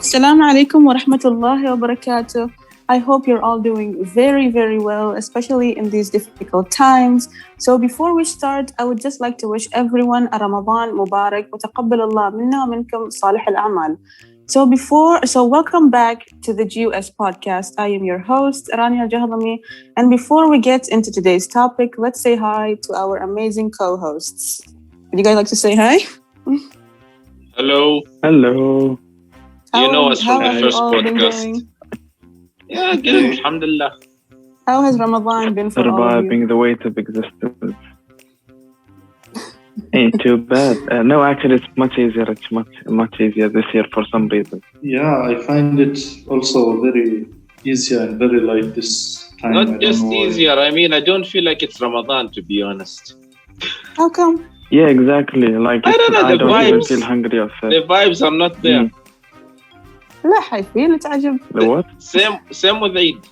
Assalamu alaikum wa rahmatullahi wa barakatuh. I hope you're all doing very, very well, especially in these difficult times. So before we start, I would just like to wish everyone a Ramadan Mubarak wa taqabbal Allah minna wa minkum salih al-amal. So welcome back to the GUS Podcast. I am your host, Rania Jahlami. And before we get into today's topic, let's say hi to our amazing co-hosts. Would you guys like to say hi? Hello. Hello. You know us from the have first you all been podcast. doing? Yeah, good. Alhamdulillah. How has Ramadan been for all of you? Surviving the weight of existence. Ain't too bad. No, actually, it's much easier. It's much easier this year for some reason. Yeah, I find it also very easier and very light this time. Not just easier. I mean, I don't feel like it's Ramadan, to be honest. How come? Yeah, exactly. Like I don't know, I the don't even vibes. feel hungry or sad. The vibes are not there. لا حيفيل تعجب. The what? Same with Eid.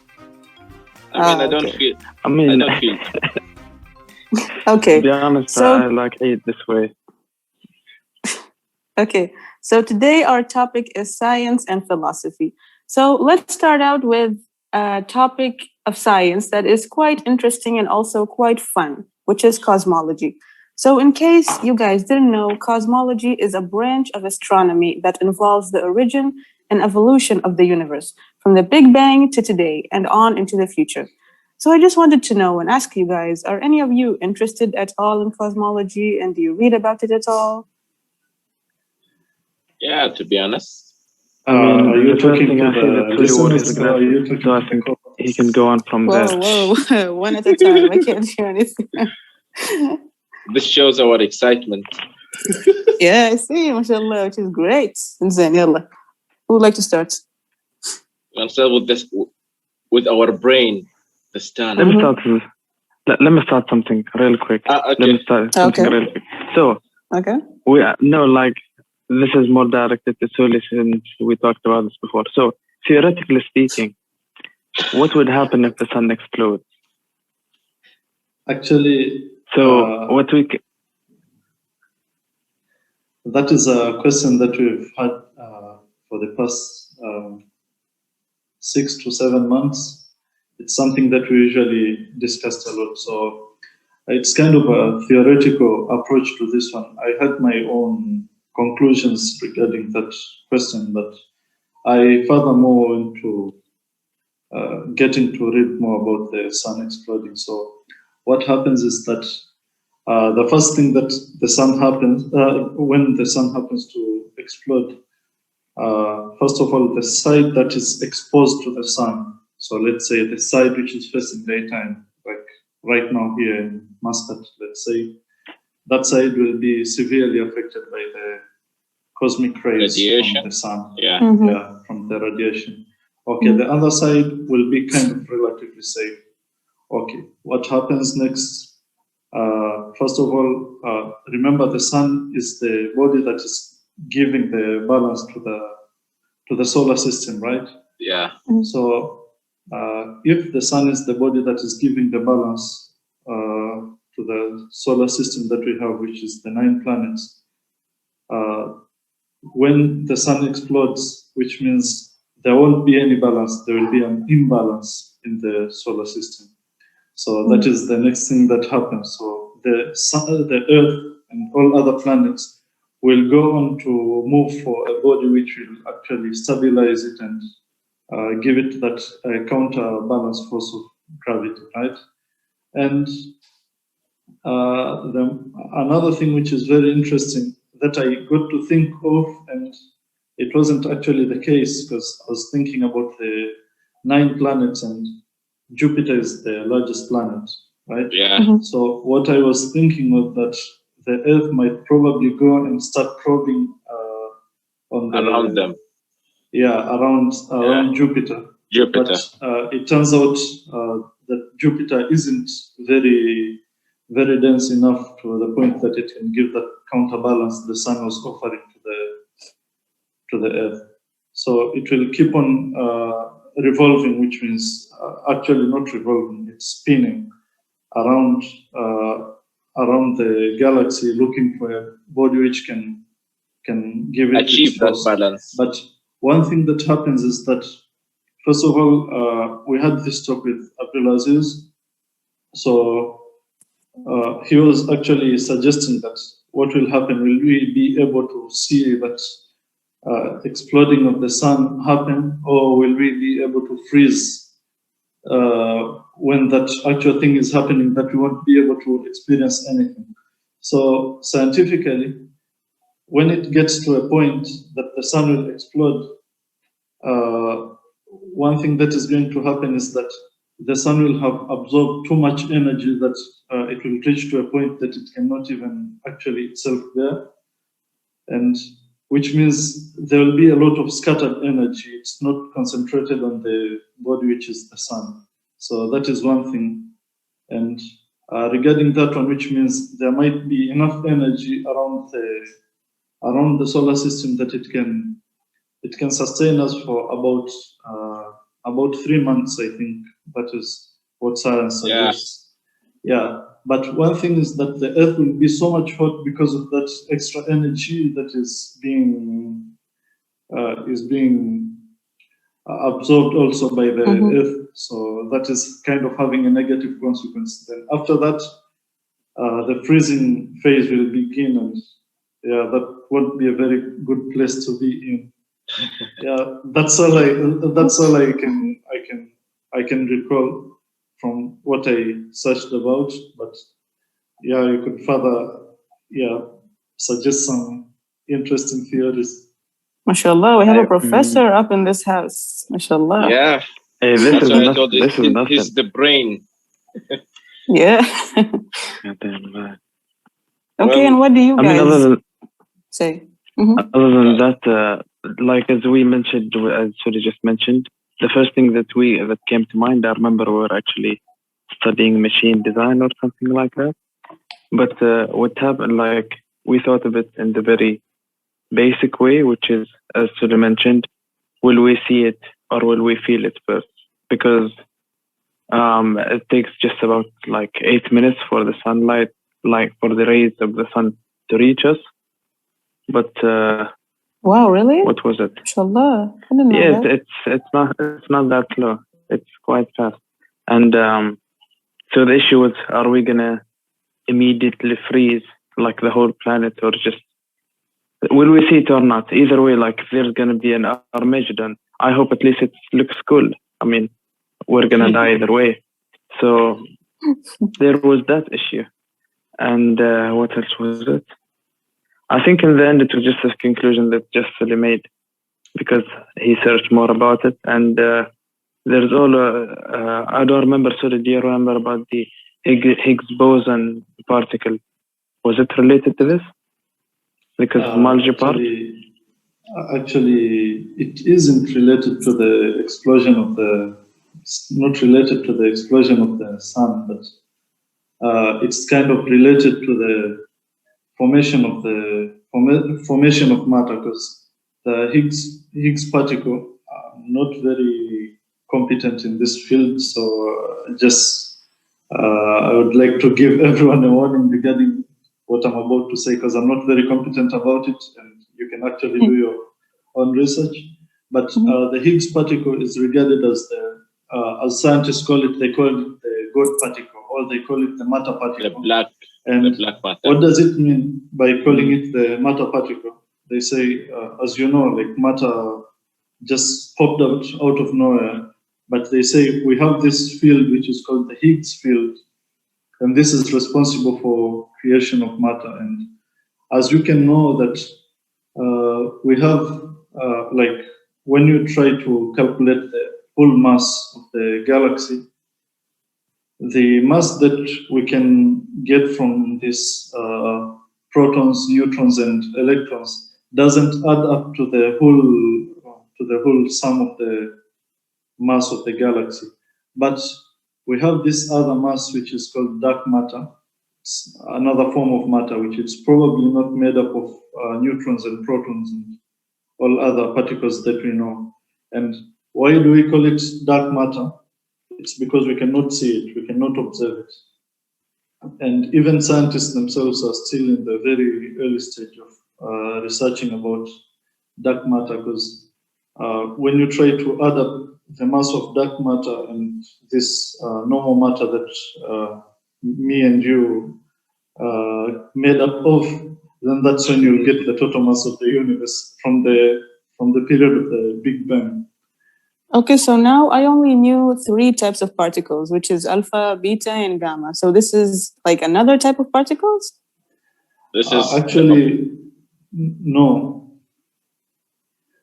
I mean, I don't okay. feel. I mean, I don't feel. Okay. to be honest, So- I like Eid this way. Okay, so today our topic is science and philosophy. So let's start out with a topic of science that is quite interesting and also quite fun, which is cosmology. So in case you guys didn't know, cosmology is a branch of astronomy that involves the origin and evolution of the universe, from the Big Bang to today and on into the future. So I just wanted to know and ask you guys, are any of you interested at all in cosmology, and do you read about it at all? Yeah, to be honest. I mean, are you the first talking thing to I feel the is really what is listeners or are you talking so I to think the he can go on from there. Whoa, one at a time. I can't hear anything. This shows our excitement. Yeah, I see, mashallah, which is great. Zin, yalla. Who would like to start? We'll start with this, with our brain, the stand. Let me start. Let me start something real quick. Okay. Let me start something Okay. real quick. So Okay. this is more directed to Suli since we talked about this before. So theoretically speaking, what would happen if the sun explodes? Actually, So what we that is a question that we've had for the past 6 to 7 months. It's something that we usually discussed a lot. So it's kind of a theoretical approach to this one. I had my own conclusions regarding that question, but I furthermore went to getting to read more about the sun exploding. So what happens is that the first thing that the sun happens, when the sun happens to explode, first of all, the side that is exposed to the sun, so let's say the side which is facing daytime, like right now here in Muscat, let's say, that side will be severely affected by the cosmic rays Radiation. from the sun. Yeah. Mhm. Yeah, from the radiation. Okay, the other side will be kind of relatively safe. Okay, what happens next? First of all, remember the sun is the body that is giving the balance to the solar system, right? Yeah. So if the sun is the body that is giving the balance to the solar system that we have, which is the 9 planets, when the sun explodes, which means there won't be any balance, there will be an imbalance in the solar system. So that is the next thing that happens. So the sun, the Earth, and all other planets will go on to move for a body which will actually stabilize it and give it that counterbalance force of gravity, right? And another thing which is very interesting that I got to think of, and it wasn't actually the case because I was thinking about the 9 planets and Jupiter is the largest planet, right? Yeah. So what I was thinking was that the Earth might probably go and start probing on the, Around them. Yeah, around Jupiter. Jupiter. But it turns out that Jupiter isn't very, very dense enough to the point that it can give that counterbalance the sun was offering to the Earth. So it will keep on revolving, which means actually not revolving, it's spinning around the galaxy, looking for a body which can give it Achieve its that force. balance. But one thing that happens is that, first of all, we had this talk with Abdulaziz. So he was actually suggesting that what will happen, will we be able to see that exploding of the sun happen, or will we be able to freeze when that actual thing is happening, that we won't be able to experience anything? So scientifically, when it gets to a point that the sun will explode, one thing that is going to happen is that the sun will have absorbed too much energy that it will reach to a point that it cannot even actually itself bear, and which means there will be a lot of scattered energy. It's not concentrated on the body, which is the sun. So that is one thing. And regarding that one, which means there might be enough energy around the solar system that it can sustain us for about 3 months, I think. That is what science suggests. Yeah. But one thing is that the Earth will be so much hot because of that extra energy that is being absorbed also by the Earth. So that is kind of having a negative consequence. Then after that, the freezing phase will begin, and that won't be a very good place to be in. Yeah, that's all I can recall from what I searched about. But yeah, you could further suggest some interesting theories. MashaAllah, we have a professor up in this house. MashaAllah. Yeah. Hey, That's why I told you, he's the brain. Yeah. Okay, and what do you guys say? Other than that, like as we mentioned, as Suri just mentioned, the first thing that came to mind, I remember we were actually studying machine design or something like that. But what happened, like we thought of it in the very basic way, which is, as Suri mentioned, will we see it or will we feel it first? Because it takes just about like 8 minutes for the sunlight, like for the rays of the sun to reach us. But wow, really? What was it? Inshallah. I didn't know that. It's not that slow. It's quite fast. And so the issue was, are we gonna immediately freeze like the whole planet, or just will we see it or not? Either way, like there's gonna be an Armageddon. I hope at least it looks cool. I mean, we're gonna die either way. So there was that issue. And what else was it? I think in the end it was just a conclusion that just Sully made, because he searched more about it. And there's all I don't remember. Sully, do you remember about the Higgs boson particle? Was it related to this? The cosmology part? Actually, it isn't related to the explosion of the. It's not related to the explosion of the sun, but it's kind of related to the formation of matter, because the Higgs particle. I'm not very competent in this field, so I would like to give everyone a warning regarding what I'm about to say, because I'm not very competent about it, and you can actually do your own research. But the Higgs particle is regarded as as scientists call it, they call it the God particle, or they call it the matter particle. The black matter. What does it mean by calling it the matter particle? They say, as you know, like matter just popped out of nowhere. But they say we have this field which is called the Higgs field, and this is responsible for creation of matter. And as you can know that we have like when you try to calculate the full mass of the galaxy, the mass that we can get from these protons, neutrons, and electrons doesn't add up to the whole sum of the mass of the galaxy. But we have this other mass which is called dark matter. It's another form of matter which is probably not made up of neutrons and protons and all other particles that we know. And why do we call it dark matter? It's because we cannot see it, we cannot observe it. And even scientists themselves are still in the very early stage of researching about dark matter, because when you try to add up the mass of dark matter and this normal matter that me and you made up of, then that's when you get the total mass of the universe from the period of the Big Bang. Okay, so now I only knew 3 types of particles, which is alpha, beta, and gamma. So this is like another type of particles? This is actually no.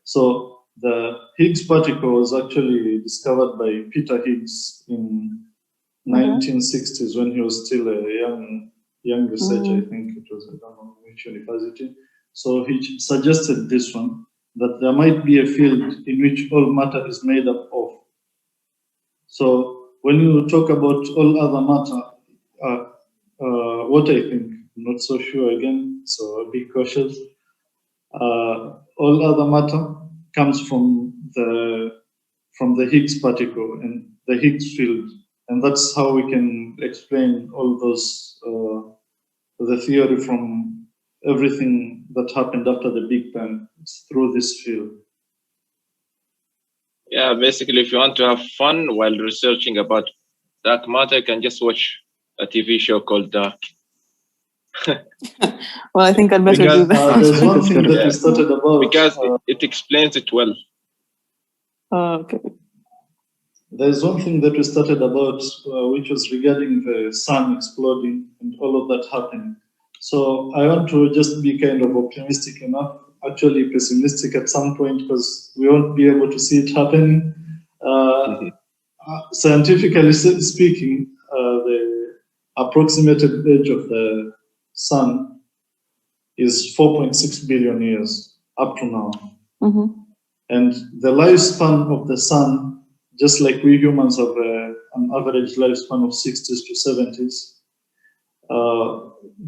So the Higgs particle was actually discovered by Peter Higgs in 1960s when he was still a young researcher. I think it was, I don't know which university. So he suggested this one, that there might be a field in which all matter is made up of. So when you talk about all other matter, what I think, I'm not so sure again, so be cautious. All other matter comes from the Higgs particle and the Higgs field, and that's how we can explain all those the theory from everything that happened after the Big Bang. It's through this field. Yeah, basically, if you want to have fun while researching about dark matter, you can just watch a TV show called Dark. Well, I think I'd better do that. There's one thing that we started about. Because it explains it well. Okay. There's one thing that we started about, which was regarding the sun exploding and all of that happening. So I want to just be kind of optimistic enough, actually pessimistic at some point, because we won't be able to see it happening. Scientifically speaking, the approximated age of the sun is 4.6 billion years up to now. And the lifespan of the sun, just like we humans have an average lifespan of 60s to 70s,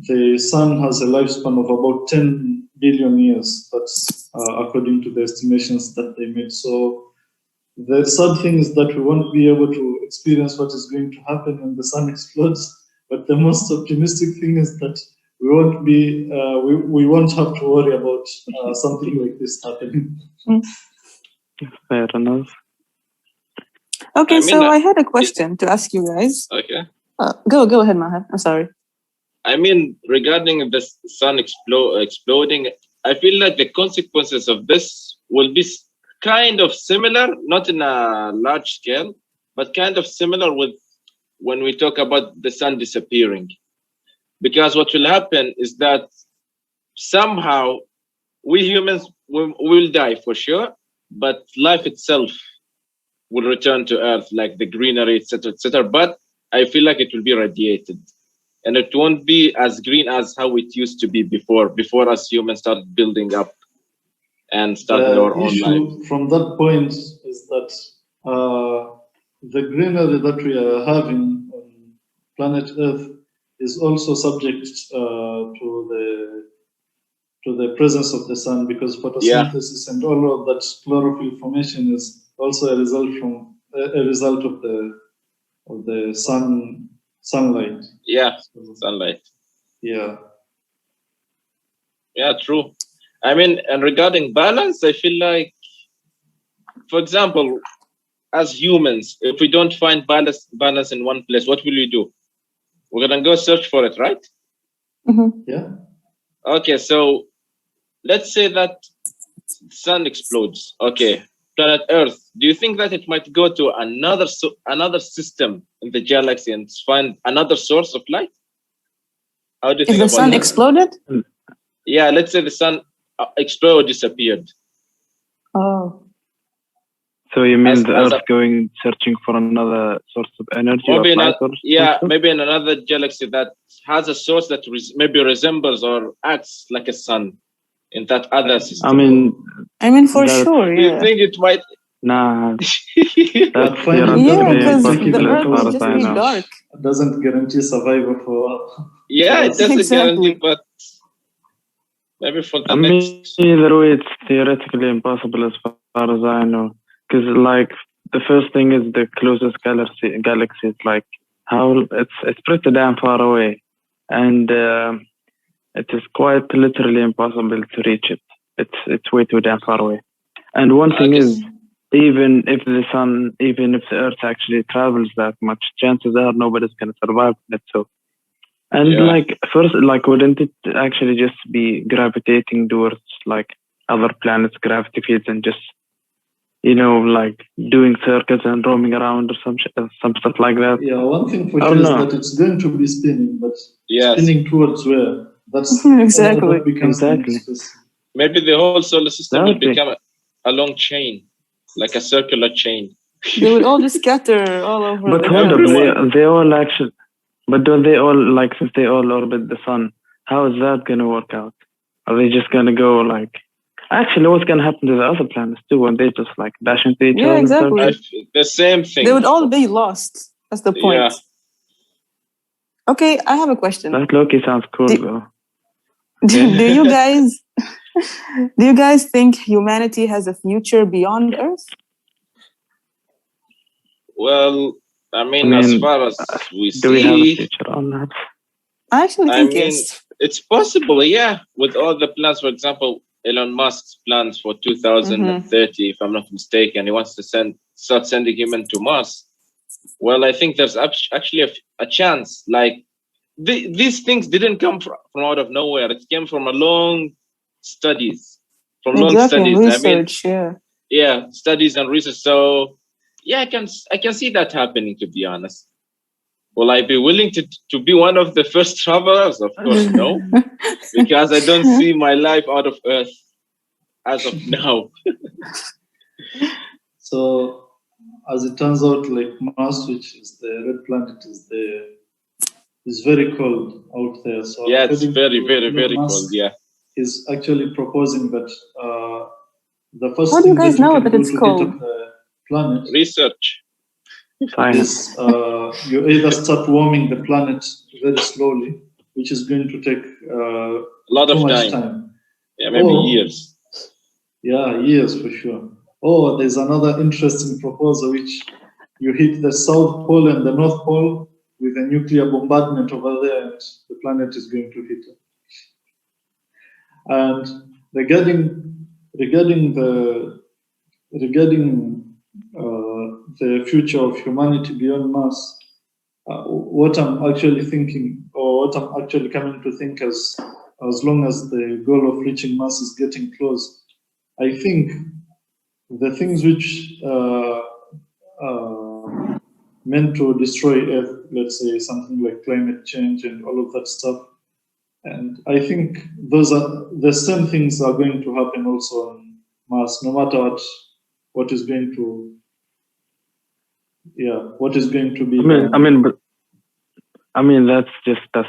the sun has a lifespan of about 10 billion years. That's according to the estimations that they made. So the sad thing is that we won't be able to experience what is going to happen when the sun explodes. But the most optimistic thing is that we won't be, we won't have to worry about something like this happening. Fair enough. Okay, I had a question to ask you guys. Okay. Go ahead, Maher. I'm sorry. I mean, regarding the sun exploding, I feel like the consequences of this will be kind of similar, not in a large scale, but kind of similar with when we talk about the sun disappearing. Because what will happen is that somehow we humans will die for sure, but life itself will return to Earth, like the greenery, etc., etc. But I feel like it will be radiated. And it won't be as green as how it used to be before us humans started building up and started our own life. From that point is that the greenery that we are having on planet Earth is also subject to the presence of the sun, because photosynthesis and all of that chlorophyll formation is also a result of the sunlight. Yeah, sunlight. Yeah. Yeah, true. I mean, and regarding balance, I feel like, for example, as humans, if we don't find balance in one place, what will we do? We're gonna go search for it, right? Yeah. Okay, so let's say that sun explodes. Okay, planet Earth. Do you think that it might go to another system in the galaxy and find another source of light? How do you think about that? If the sun exploded? Yeah, let's say the sun exploded or disappeared. Oh. So you mean the Earth going searching for another source of energy? Maybe in another galaxy that has a source that maybe resembles or acts like a sun in that other system. I mean, for sure. Do you think it might? Nah. That's because the Earth will just be dark. It doesn't guarantee survival for. Yeah, it doesn't guarantee, but maybe for the next. Either way, it's theoretically impossible as far as I know. Because, like, the first thing is the closest galaxy is like how it's pretty damn far away, and it is quite literally impossible to reach it. It's way too damn far away. And one I thing guess is, even if the Earth actually travels that much, chances are nobody's gonna survive it. So, and yeah. like first, like wouldn't it actually just be gravitating towards like other planets' gravity fields and just like doing circuits and roaming around or some stuff like that? Yeah, one thing for I sure don't is know. that it's going to be spinning, but Yes. spinning towards where? Exactly. That becomes the Exactly. next question. Maybe the whole solar system will Exactly. become a long chain, like a circular chain. They would all just scatter all over But the hold up, galaxy. they all actually, but don't they all like since they all orbit the sun? How is that gonna work out? Are they just gonna go like? Actually, what's gonna happen to the other planets too when they just like dash into each Yeah, other? exactly. The same thing. They would all be lost. That's the point. Yeah. Okay, I have a question. That Loki sounds cool though. Do you guys think humanity has a future beyond Earth? Well, I I mean, as mean, far as we do we have a see, future on that? I actually I think mean, yes. it's possible, yeah, with all the plans. For example, Elon Musk's plans for 2030, if I'm not mistaken, he wants to start sending humans to Mars. Well, I think there's actually a chance. Like these things didn't come from out of nowhere. It came from long studies. Exactly, and I mean, research, yeah. yeah, studies and research. So yeah, I can see that happening, to be honest. Will I be willing to be one of the first travelers? Of course, no, because I don't see my life out of Earth as of now. So, as it turns out, like Mars, which is the red planet, is very cold out there. So, Yeah, it's according very, to very, Elon very Musk, cold. Yeah. is actually proposing that the first How do you thing guys that you know can that do it's to heat cold? up the planet Research. Science. is you either start warming the planet very slowly, which is going to take A lot too of much time. time. Yeah, maybe years. Yeah, years for sure. Oh, there's another interesting proposal which you hit the South Pole and the North Pole with a nuclear bombardment over there, and the planet is going to hit it. And regarding the future of humanity beyond Mars, what I'm actually thinking, or what I'm actually coming to think, as long as the goal of reaching Mars is getting close, I think the things which meant to destroy Earth, let's say something like climate change and all of that stuff, and I think the same things are going to happen also on Mars, no matter what is going to be done. I mean, that's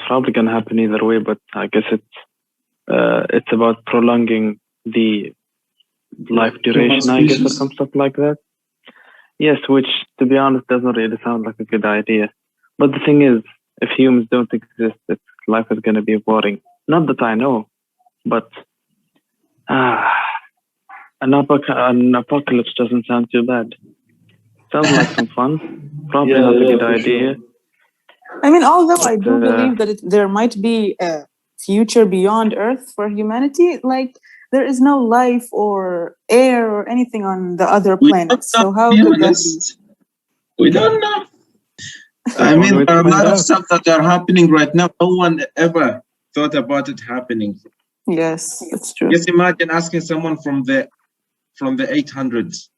probably gonna happen either way. But I guess it's about prolonging the life duration, I guess, or some stuff like that. Yes, which to be honest doesn't really sound like a good idea. But the thing is, if humans don't exist, life is gonna be boring. Not that I know, but an apocalypse doesn't sound too bad. Sounds like some fun. Probably not a good idea. Sure. I mean, although I do believe that there might be a future beyond Earth for humanity, like there is no life or air or anything on the other planets. So how could that be? We don't know. I mean, there are a lot of stuff that are happening right now. No one ever thought about it happening. Yes, that's true. Just imagine asking someone from the 800s,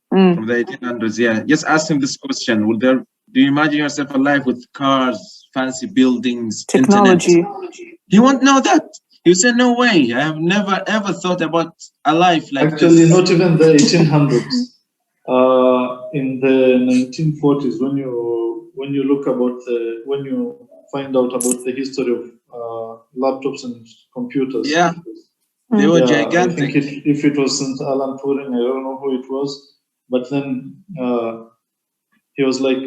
from the 1800s. Yeah, just ask him this question: do you imagine yourself alive with cars, fancy buildings, technology? Internet? He won't know that. He say, "No way! I have never ever thought about a life like Actually, this." not even the 1800s. In the 1940s, when you look about when you find out about the history of laptops and computers, yeah, they were gigantic. I think if it wasn't Alan Turing, I don't know who it was, but then he was like,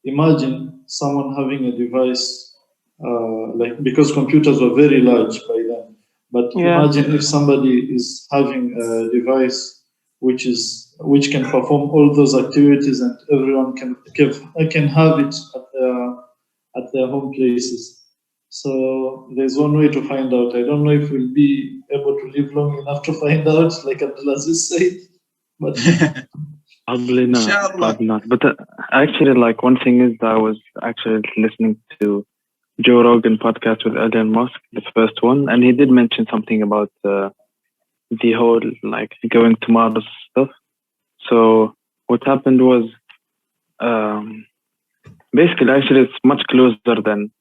imagine someone having a device because computers were very large by then. But imagine if somebody is having a device which can perform all those activities, and everyone can have it at their home places. So there's one way to find out. I don't know if we'll be able to live long enough to find out, like Abdulaziz said. But Probably not. Inshallah. Probably not. But actually, like one thing is that I was actually listening to Joe Rogan podcast with Elon Musk, the first one, and he did mention something about the whole like going to Mars stuff. So what happened was, basically, actually, it's much closer than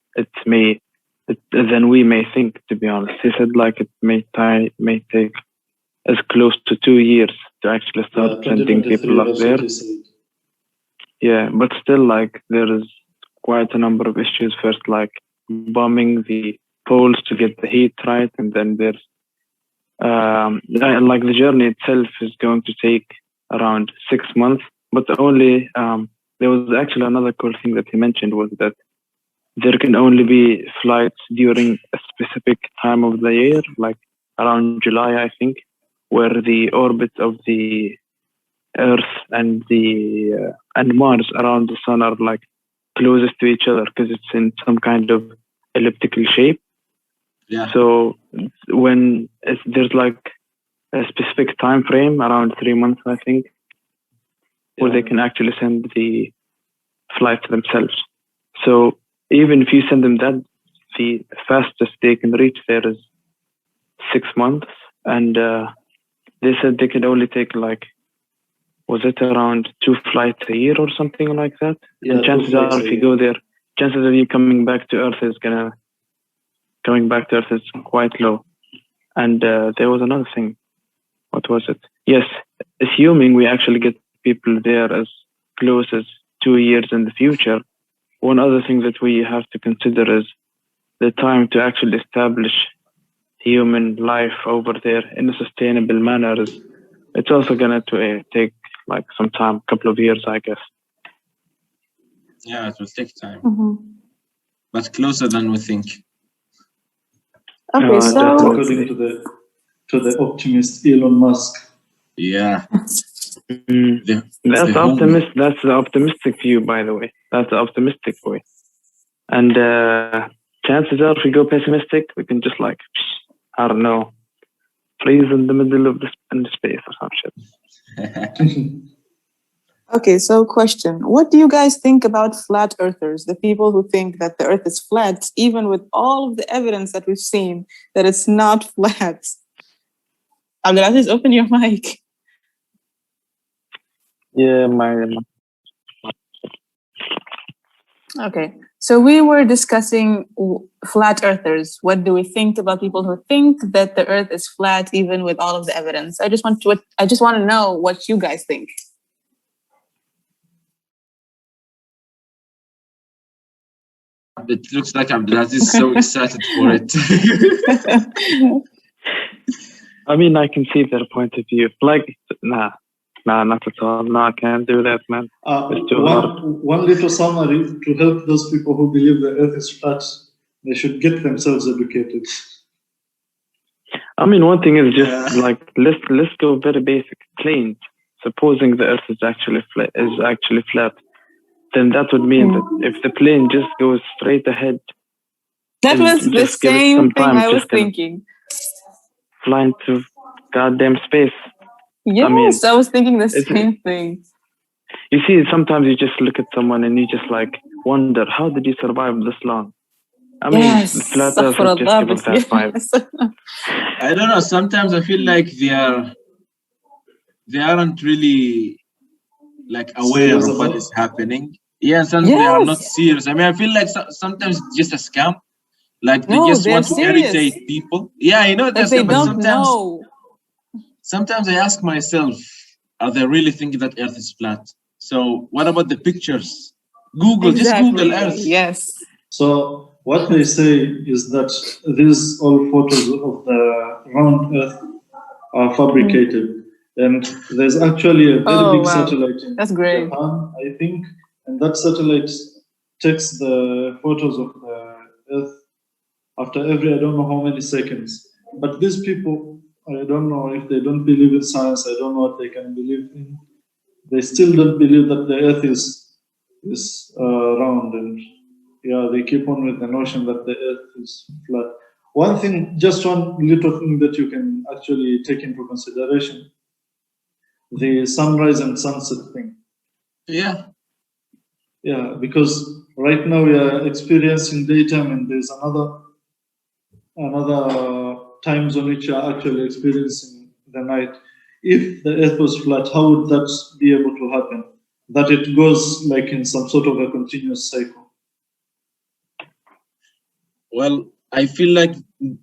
than we may think. To be honest, he said like it may take as close to 2 years to actually start sending people up there. Yeah, but still, like there is quite a number of issues. First, like bombing the poles to get the heat right, and then there's like the journey itself is going to take around 6 months. But only there was actually another cool thing that he mentioned was that there can only be flights during a specific time of the year, like around July, I think, where the orbit of the Earth and Mars around the Sun are like closest to each other because it's in some kind of elliptical shape. Yeah. So when there's like a specific time frame around 3 months, I think, where they can actually send the flights themselves. So even if you send them that, the fastest they can reach there is 6 months. And they said they could only take like, was it around 2 flights a year or something like that? Yeah, and chances are, if you go there, chances of you coming back to Earth is quite low. And there was another thing. What was it? Yes, assuming we actually get people there as close as 2 years in the future, one other thing that we have to consider is the time to actually establish human life over there in a sustainable manner. It's also going to take like some time, a couple of years, I guess. Yeah, it will take time, Mhm. but closer than we think. Okay, so according to the optimist Elon Musk. Yeah. That's the optimistic view, by the way. That's the optimistic way. And chances are, if we go pessimistic, we can just like, I don't know, freeze in the middle of the space or some shit. okay, so question. What do you guys think about flat earthers, the people who think that the earth is flat, even with all of the evidence that we've seen that it's not flat? Abdulaziz, open your mic. Yeah, Okay, so we were discussing flat earthers. What do we think about people who think that the earth is flat, even with all of the evidence? I just want to know what you guys think. It looks like Abdulaziz is so excited for it. I mean, I can see their point of view. Like, nah, not at all. No, I can't do that, man. It's too hard. One little summary to help those people who believe the earth is flat: they should get themselves educated. I mean, one thing is just like let's go very basic. Planes. Supposing the earth is actually flat, then that would mean that if the plane just goes straight ahead, that was the same thing I was thinking. Fly into goddamn space. Yes, I was thinking the same thing. You see, sometimes you just look at someone and you just like wonder, how did you survive this long? I mean, flat earth just give us that vibe. I don't know. Sometimes I feel like they aren't really like aware of what is happening. Yeah, sometimes they are not serious. I mean, I feel like sometimes it's just a scam. Like they just want to irritate people. Yeah, I know that. They don't know. Sometimes I ask myself, are they really thinking that Earth is flat? So what about the pictures? Just Google Earth. Yes. So what they say is that these all photos of the round Earth are fabricated. And there's actually a very big satellite in Japan, I think. And that satellite takes the photos of the Earth after every, I don't know how many seconds. But these people, I don't know if they don't believe in science, I don't know what they can believe in. They still don't believe that the Earth is round. And they keep on with the notion that the Earth is flat. One little thing that you can actually take into consideration, the sunrise and sunset thing. Yeah. Yeah, because right now we are experiencing daytime, and there's another time zone which are actually experiencing the night. If the Earth was flat, how would that be able to happen? That it goes like in some sort of a continuous cycle. Well, I feel like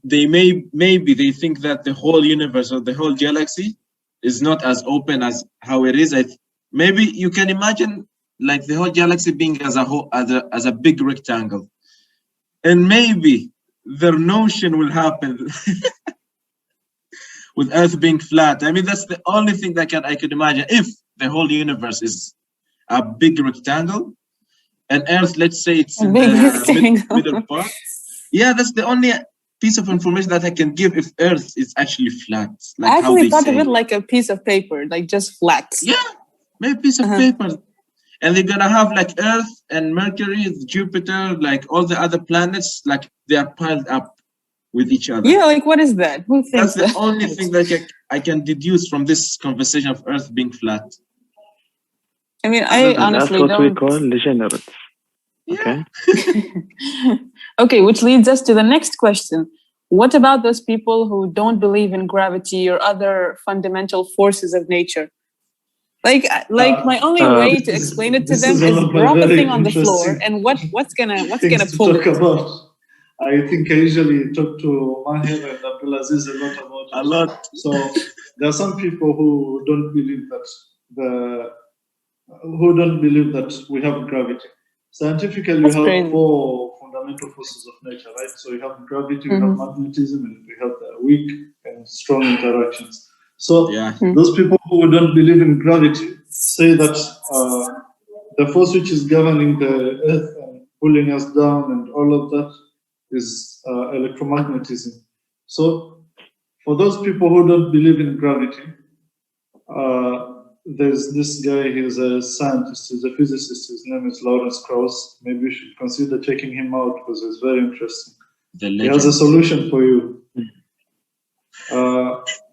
maybe they think that the whole universe or the whole galaxy is not as open as how it is. Maybe you can imagine like the whole galaxy being as a big rectangle, and maybe their notion will happen with Earth being flat. I mean, that's the only thing that I could imagine. If the whole universe is a big rectangle, and Earth, let's say it's in the middle part. Yeah, that's the only piece of information that I can give if Earth is actually flat. Like I actually thought of it like a piece of paper, like just flat. Yeah, maybe a piece of paper. And they're gonna have like Earth and Mercury, Jupiter, like all the other planets, like they are piled up with each other. Yeah, like what is that? Who thinks that's the only thing that I can deduce from this conversation of Earth being flat. I mean, I honestly don't. That's what we call degenerates. Okay. Okay, which leads us to the next question. What about those people who don't believe in gravity or other fundamental forces of nature? Like my only way to explain it to them is drop a thing on the floor, and what's gonna pull it? About. I think I usually talk to Mahir and Abdulaziz a lot. So there are some people who don't believe that we have gravity. Scientifically, we have 4 fundamental forces of nature, right? So we have gravity, we have magnetism, and we have the weak and strong interactions. So those people who don't believe in gravity say that the force which is governing the Earth and pulling us down and all of that is electromagnetism. So for those people who don't believe in gravity, there's this guy, he's a scientist, he's a physicist, his name is Lawrence Krauss. Maybe you should consider checking him out because it's very interesting. He has a solution for you.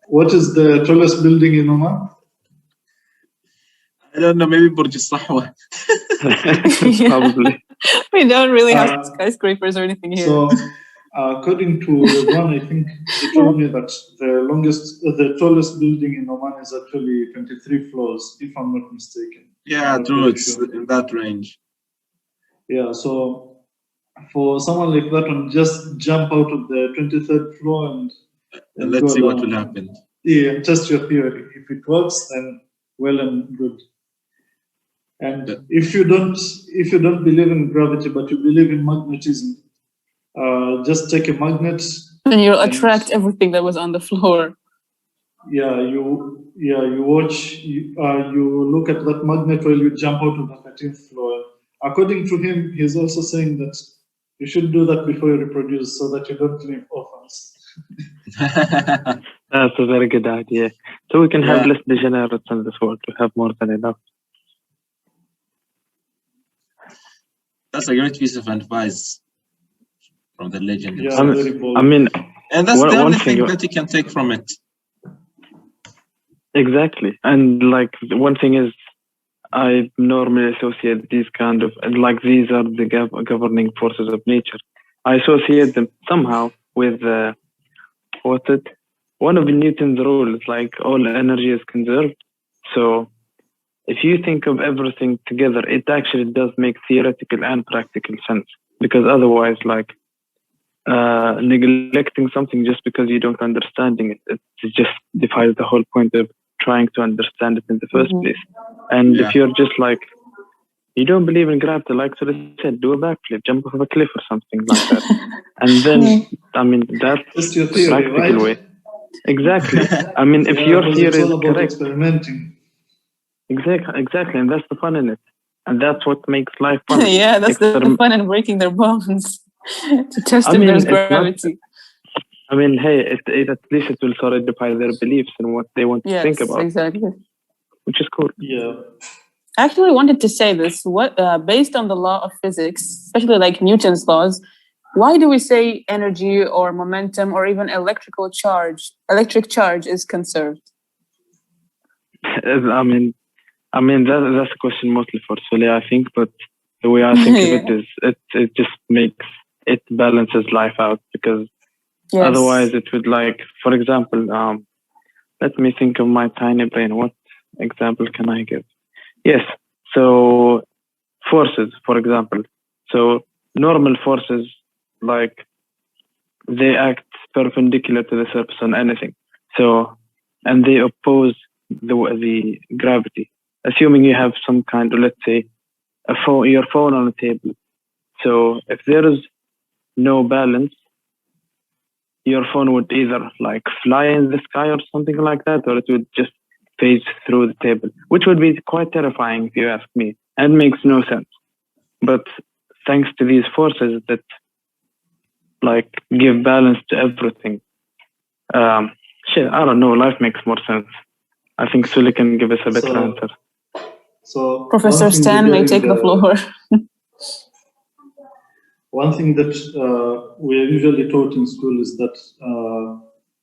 What is the tallest building in Oman? I don't know, maybe Burj Sahwa. Probably. We don't really have skyscrapers or anything here. So, according to one, I think he told me that the tallest building in Oman is actually 23 floors, if I'm not mistaken. Yeah, true. It's in that range. Yeah, so for someone like that one, just jump out of the 23rd floor and let's see what will happen. Yeah, test your theory. If it works, then well and good. And if you don't believe in gravity, but you believe in magnetism, just take a magnet and you'll attract everything that was on the floor. You look at that magnet while you jump out of the 13th floor. According to him, he's also saying that you should do that before you reproduce so that you don't leave orphans. That's a very good idea. So we can have less degenerates in this world to have more than enough. That's a great piece of advice from the legend. Yeah, I mean, and that's the only thing that you can take from it. Exactly. And like one thing is, I normally associate these kind of, like these are the governing forces of nature. I associate them somehow with one of Newton's rules, like all energy is conserved. So if you think of everything together, it actually does make theoretical and practical sense. Because otherwise, like neglecting something just because you don't understanding it, it just defies the whole point of trying to understand it in the first place. And if you're just like, you don't believe in gravity, like so I said, do a backflip, jump off a cliff or something like that. And then, I mean, that's your theory, practical right? way. Exactly. I mean, if your theory is correct. Experimenting. Exactly. And that's the fun in it. And that's what makes life fun. Yeah, that's the fun in breaking their bones. To test if there's gravity. I mean, hey, at least it will solidify their beliefs and what they want to think about. Exactly. Which is cool. Yeah. I actually wanted to say this. What, based on the law of physics, especially like Newton's laws, why do we say energy or momentum or even electric charge is conserved? I mean, that's a question mostly for Sully, I think. But the way I think of it is, it just makes it balances life out, because otherwise it would, like, for example, let me think of my tiny brain. What example can I give? Yes. So forces, for example. So normal forces, like, they act perpendicular to the surface on anything. So, and they oppose the gravity. Assuming you have some kind of, let's say, your phone on a table. So if there is no balance, your phone would either like fly in the sky or something like that, or it would just phase through the table, which would be quite terrifying if you ask me, and makes no sense. But thanks to these forces that like give balance to everything, I don't know, life makes more sense. I think Sully can give us a better answer. So Professor Stan may take the floor. One thing that we are usually taught in school is that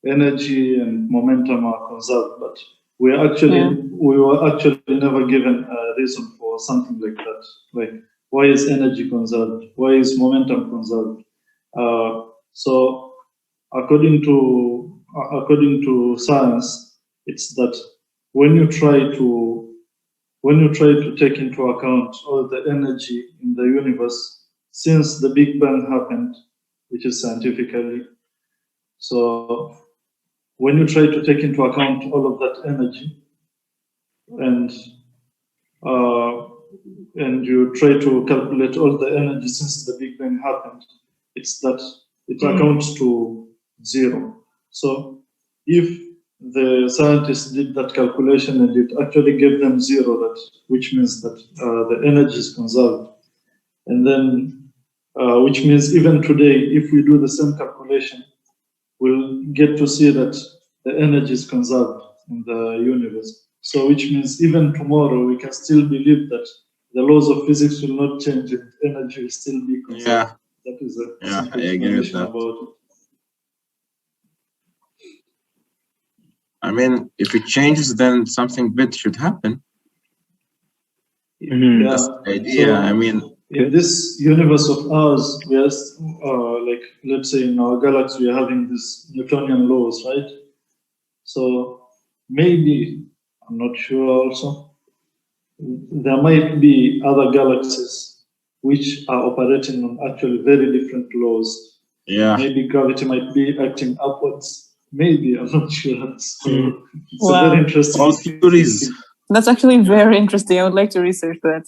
energy and momentum are conserved, but we were actually never given a reason for something like that. Like, why is energy conserved? Why is momentum conserved? So according to science, it's that when you try to take into account all the energy in the universe since the Big Bang happened, which is scientifically, so when you try to take into account all of that energy and you try to calculate all the energy since the Big Bang happened, it's that it accounts to zero. So if the scientists did that calculation and it actually gave them zero, which means that the energy is conserved. And then, which means even today, if we do the same calculation, we'll get to see that the energy is conserved in the universe. So which means even tomorrow, we can still believe that the laws of physics will not change and energy will still be conserved. Yeah. That is a I agree with that. about it. I mean, if it changes, then something bad should happen. Yeah. That's the idea. So, I mean, in this universe of ours, we are like, let's say in our galaxy, we are having these Newtonian laws, right? So maybe, I'm not sure also, there might be other galaxies which are operating on actually very different laws. yeah. Maybe gravity might be acting upwards. Maybe, I'm not sure. So it's a Wow. very interesting All theories. That's actually very interesting. I would like to research that.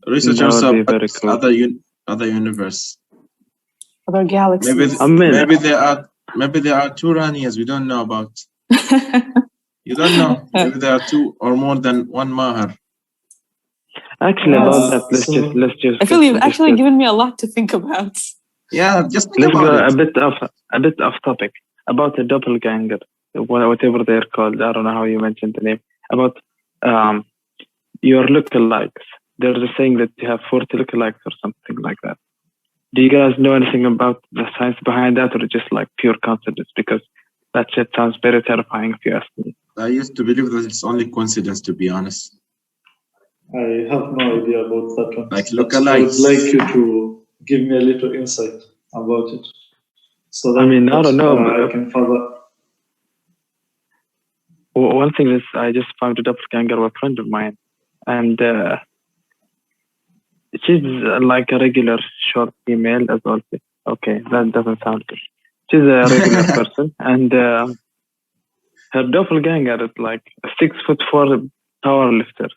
Researchers That would be about very cool. other universe. Other galaxies. Maybe there are two Ranias we don't know about. You don't know. Maybe there are two or more than one Mahar. Actually, about that, let's just. I feel you've actually given me a lot to think about. Yeah, just think let's go about it. a bit off topic about the doppelganger, whatever they're called. I don't know how you mentioned the name. About your lookalikes. There's a saying that you have 40 lookalikes or something like that. Do you guys know anything about the science behind that, or just like pure coincidence? Because that shit sounds very terrifying if you ask me. I used to believe that it's only coincidence, to be honest. I have no idea about that one. Like But lookalikes. I would like you to give me a little insight about it. So that I mean, I don't know. I can further. One thing is, I just found a doppelganger of a friend of mine, and she's like a regular short female as well. Okay, that doesn't sound good. She's a regular person, and her doppelganger is like a 6'4" power lifter.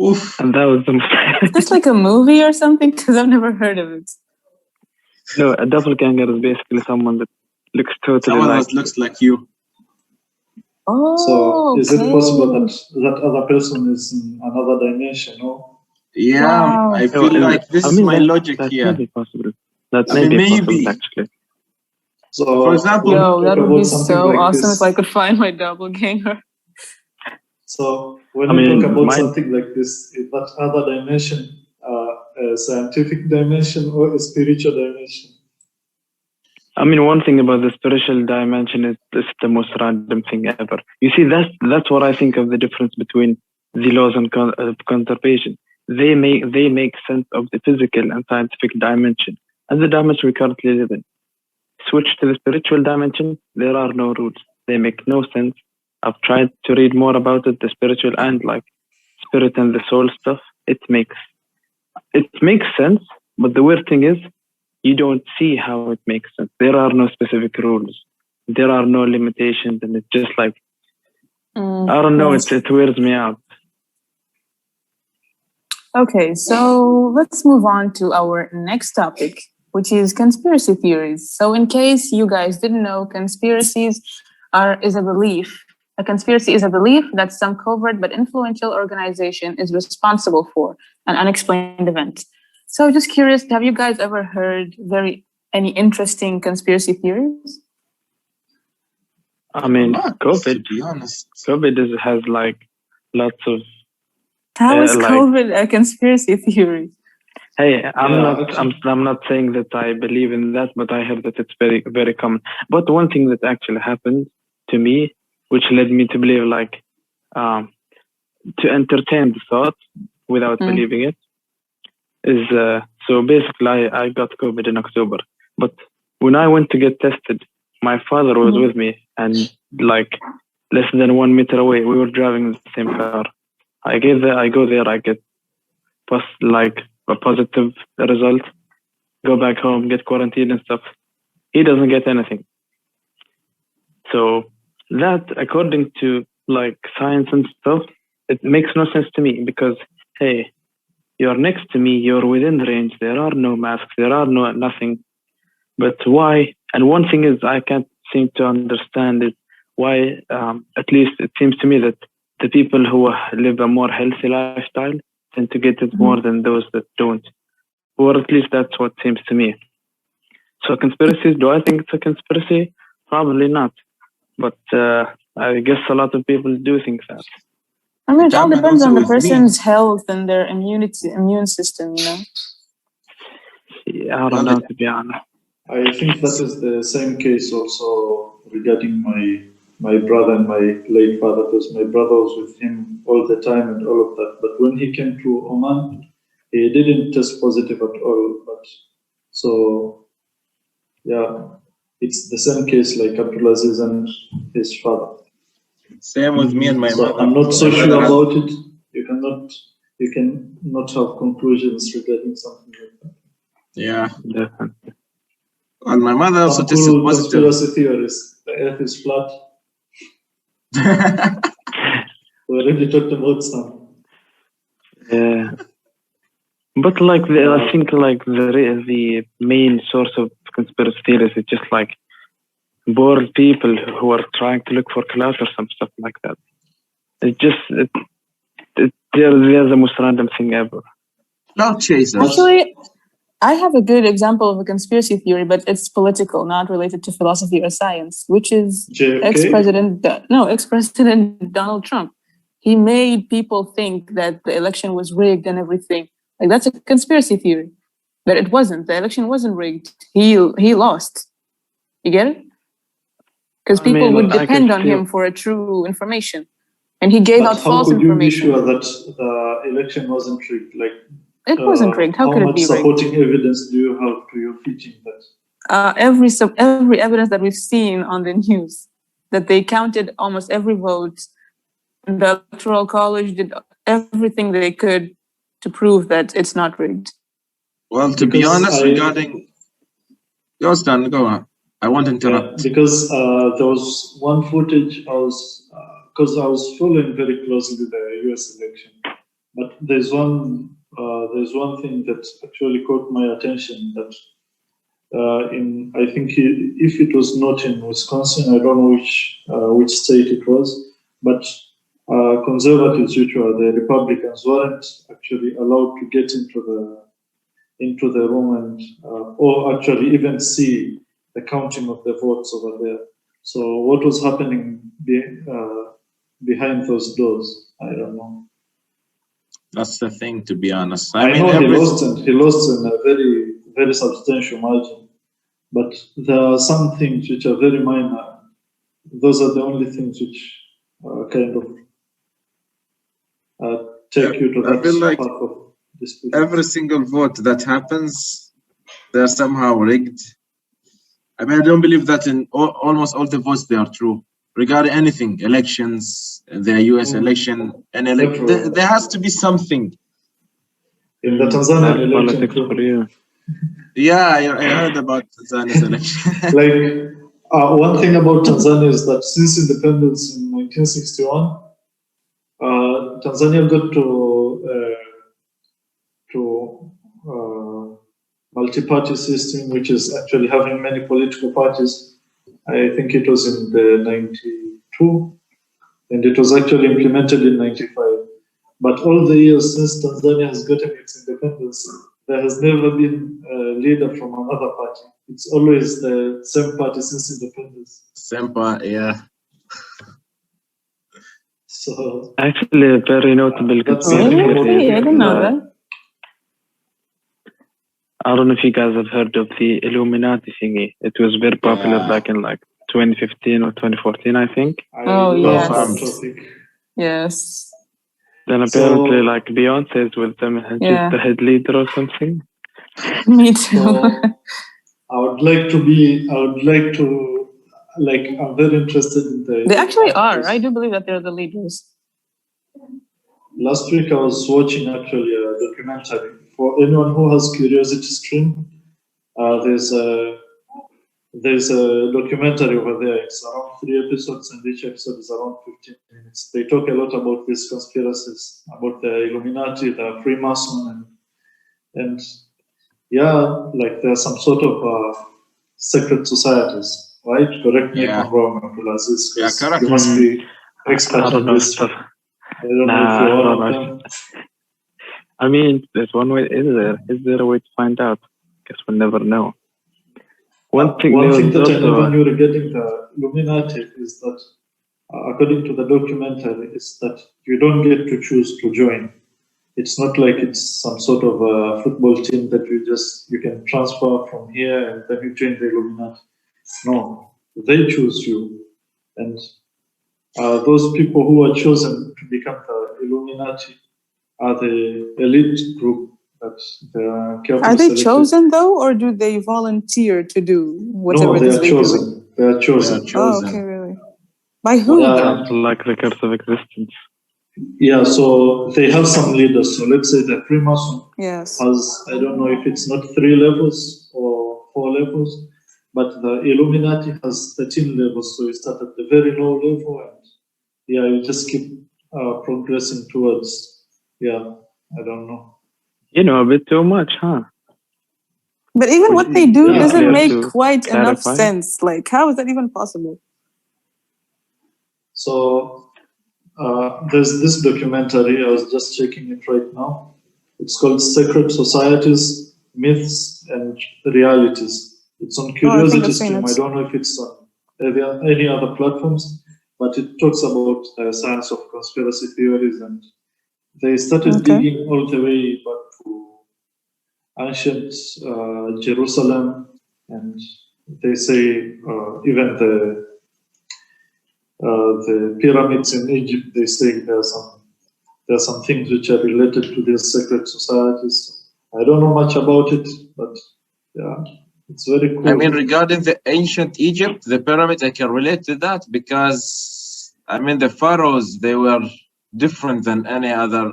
Oof. And that was the most. Is this like a movie or something? Because I've never heard of it. No, a doppelganger is basically someone that looks totally Someone like that looks like you. Oh, So is it okay. possible that other person is in another dimension? No? Yeah, Wow. I feel like this is my logic that here. may be possible. That I may mean, be maybe. possible, actually. So, For example, Yo, that would be something so like awesome this. if I could find my doppelganger. So when we talk about something like this, is that other dimension a scientific dimension or a spiritual dimension? One thing about the spiritual dimension is it's the most random thing ever. You see, that's what I think of the difference between the laws and conservation. They make sense of the physical and scientific dimension and the dimension we currently live in. Switch to the spiritual dimension, there are no rules. They make no sense. I've tried to read more about it, the spiritual and like spirit and the soul stuff. It makes sense, but the weird thing is you don't see how it makes sense. There are no specific rules. There are no limitations, and it's just like I don't know. It weirds me out. Okay, so let's move on to our next topic, which is conspiracy theories. So in case you guys didn't know, is a belief. A conspiracy is a belief that some covert but influential organization is responsible for an unexplained event. So just curious, have you guys ever heard any interesting conspiracy theories? COVID, to be honest. COVID has like lots of. How is COVID a conspiracy theory? Hey, I'm not saying that I believe in that, but I heard that it's very, very common. But one thing that actually happened to me, which led me to believe, to entertain the thought without believing it, is so basically I got COVID in October. But when I went to get tested, my father was with me, and like less than 1 meter away, we were driving in the same car. I go there, I get a positive result, go back home, get quarantined and stuff. He doesn't get anything. So that, according to like science and stuff, it makes no sense to me because, hey, you're next to me, you're within range, there are no masks, there are nothing. But why? And one thing is I can't seem to understand is why, at least it seems to me that the people who live a more healthy lifestyle tend to get it more than those that don't. Or at least that's what seems to me. So conspiracies, do I think it's a conspiracy? Probably not. But I guess a lot of people do think that. I mean, it all depends on the person's health and their immune system, you know? Yeah, I don't know, to be honest. I think that is the same case also regarding my brother and my late father, because my brother was with him all the time and all of that. But when he came to Oman, he didn't test positive at all. But so, yeah, it's the same case like Abdulaziz and his father. Same with me and my mother. I'm not so sure about it. You cannot have conclusions regarding something like that. Yeah. Well, my mother also tested positive. Conspiracy theories. The earth is flat. We already talked about some. Yeah. But I think the main source of conspiracy theories is just like bored people who are trying to look for clout or some stuff like that. They're the most random thing ever. Clout chasers. Actually, I have a good example of a conspiracy theory, but it's political, not related to philosophy or science, which is ex-President Donald Trump. He made people think that the election was rigged and everything. Like, that's a conspiracy theory. But it wasn't. The election wasn't rigged. He lost. You get it? Because people would depend on him for a true information. And he gave out false information. How could you be sure that the election wasn't rigged? It wasn't rigged. How could it be rigged? How much supporting evidence do you have to your teaching that? Every evidence that we've seen on the news, that they counted almost every vote. The Electoral College did everything they could to prove that it's not rigged. Well, to be honest, regarding... Go on. I won't interrupt. Because there was one footage because I was following very closely the US election. But there's one thing that actually caught my attention that I think if it was not in Wisconsin, I don't know which state it was, but conservatives, which were the Republicans, weren't actually allowed to get into the room and or actually even see the counting of the votes over there. So what was happening behind those doors. I don't know. That's the thing, to be honest. I know he lost in a very, very substantial margin, but there are some things which are very minor. Those are the only things which kind of take you to that I feel like path of dispute. every single vote that happens, they're somehow rigged. I mean, I don't believe that in almost all the votes they are true. Regarding anything, elections, the US election, and there has to be something. In the Tanzanian election, politics for you. Yeah, I heard about Tanzania's election. Like, one thing about Tanzania is that since independence in 1961, Tanzania got to multi-party system, which is actually having many political parties. I think it was in the 92, and it was actually implemented in 95. But all the years since Tanzania has gotten its independence, there has never been a leader from another party. It's always the same party since independence. Same party, yeah. So actually, a very notable Really? I didn't know that. I don't know if you guys have heard of the Illuminati thingy. It was very popular back in like 2015 or 2014, I think. Yes. Then apparently, like Beyonce is with them, and she's the head leader or something. Me too. So I'm very interested in the. They actually are. I do believe that they're the leaders. Last week I was watching actually a documentary. For anyone who has Curiosity Stream, there's a documentary over there. It's around 3 episodes, and each episode is around 15 minutes. They talk a lot about these conspiracies, about the Illuminati, the Freemason, and like there are some sort of secret societies, right? Correct me if I'm wrong, Abdulaziz. Yeah, correct. You must be expert on this stuff. I don't know if you're one of them. I mean, there's one way. Is there a way to find out? Guess we'll never know. One thing that I never knew regarding the Illuminati is that, according to the documentary, is that you don't get to choose to join. It's not like it's some sort of a football team that you can transfer from here and then you join the Illuminati. No, they choose you, and those people who are chosen to become the Illuminati are the elite group that they are carefully Are they selected. chosen though, or do they volunteer to do whatever they it is are they chosen. do? They are chosen. Oh, okay, really? By who? Like the curse of existence. Yeah, so they have some leaders. So let's say the Freemason Yes. has, I don't know if it's not 3 levels or 4 levels, but the Illuminati has 13 levels. So you start at the very low level and you just keep progressing towards, I don't know. You know a bit too much, huh? But even what they do doesn't make quite clarify. enough sense. Like, how is that even possible? So there's this documentary, I was just checking it right now. It's called Secret Societies, Myths and Realities. It's on Curiosity Stream. I don't know if it's on any other platforms, but it talks about the science of conspiracy theories, and they started digging all the way back to ancient Jerusalem, and they say even the pyramids in Egypt, they say there are some things which are related to these secret societies. I don't know much about it, but it's very cool. I mean, regarding the ancient Egypt, the pyramids, I can relate to that because, I mean, the pharaohs, they were different than any other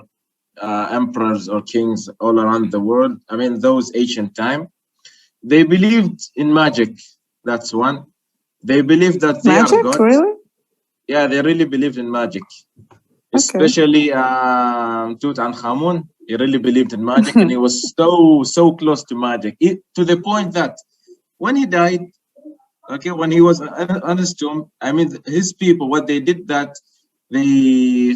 emperors or kings all around the world. I mean, those ancient time, they believed in magic. That's one. They believed that they are gods. Really? Yeah, they really believed in magic. Especially Tutankhamun, he really believed in magic, and he was so close to magic, to the point that when he died, when he was on his tomb, I mean, his people, what they did, that they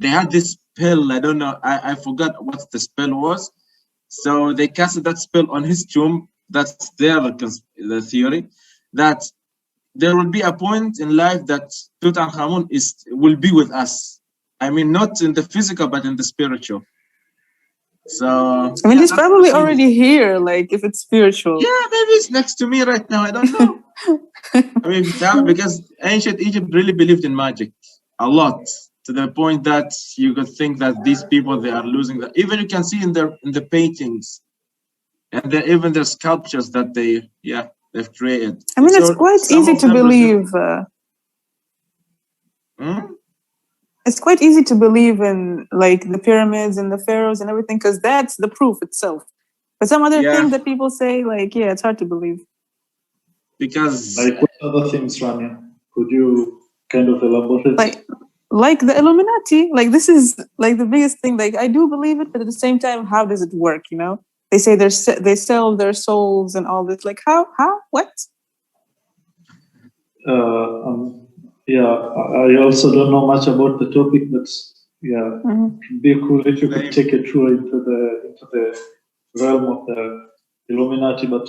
had this spell. I don't know, I forgot what the spell was. So they casted that spell on his tomb. That's the theory, that there will be a point in life that Tutankhamun will be with us. I mean, not in the physical, but in the spiritual. So I mean, he's probably already here, like if it's spiritual. Yeah, maybe it's next to me right now. I don't know. I mean, because ancient Egypt really believed in magic a lot, to the point that you could think that these people, they are losing that. Even you can see in the paintings and even the sculptures that they've created. I mean, it's quite easy to believe. It's quite easy to believe in like the pyramids and the pharaohs and everything, because that's the proof itself. But some other things that people say, like, yeah, it's hard to believe. Because like what other things, Rania? Could you kind of elaborate? Like the Illuminati, like this is like the biggest thing. Like I do believe it, but at the same time, how does it work? You know, they say they sell their souls and all this. Like how, what? Yeah, I also don't know much about the topic, but yeah, it'd be cool if you could take a tour into the realm of the Illuminati. But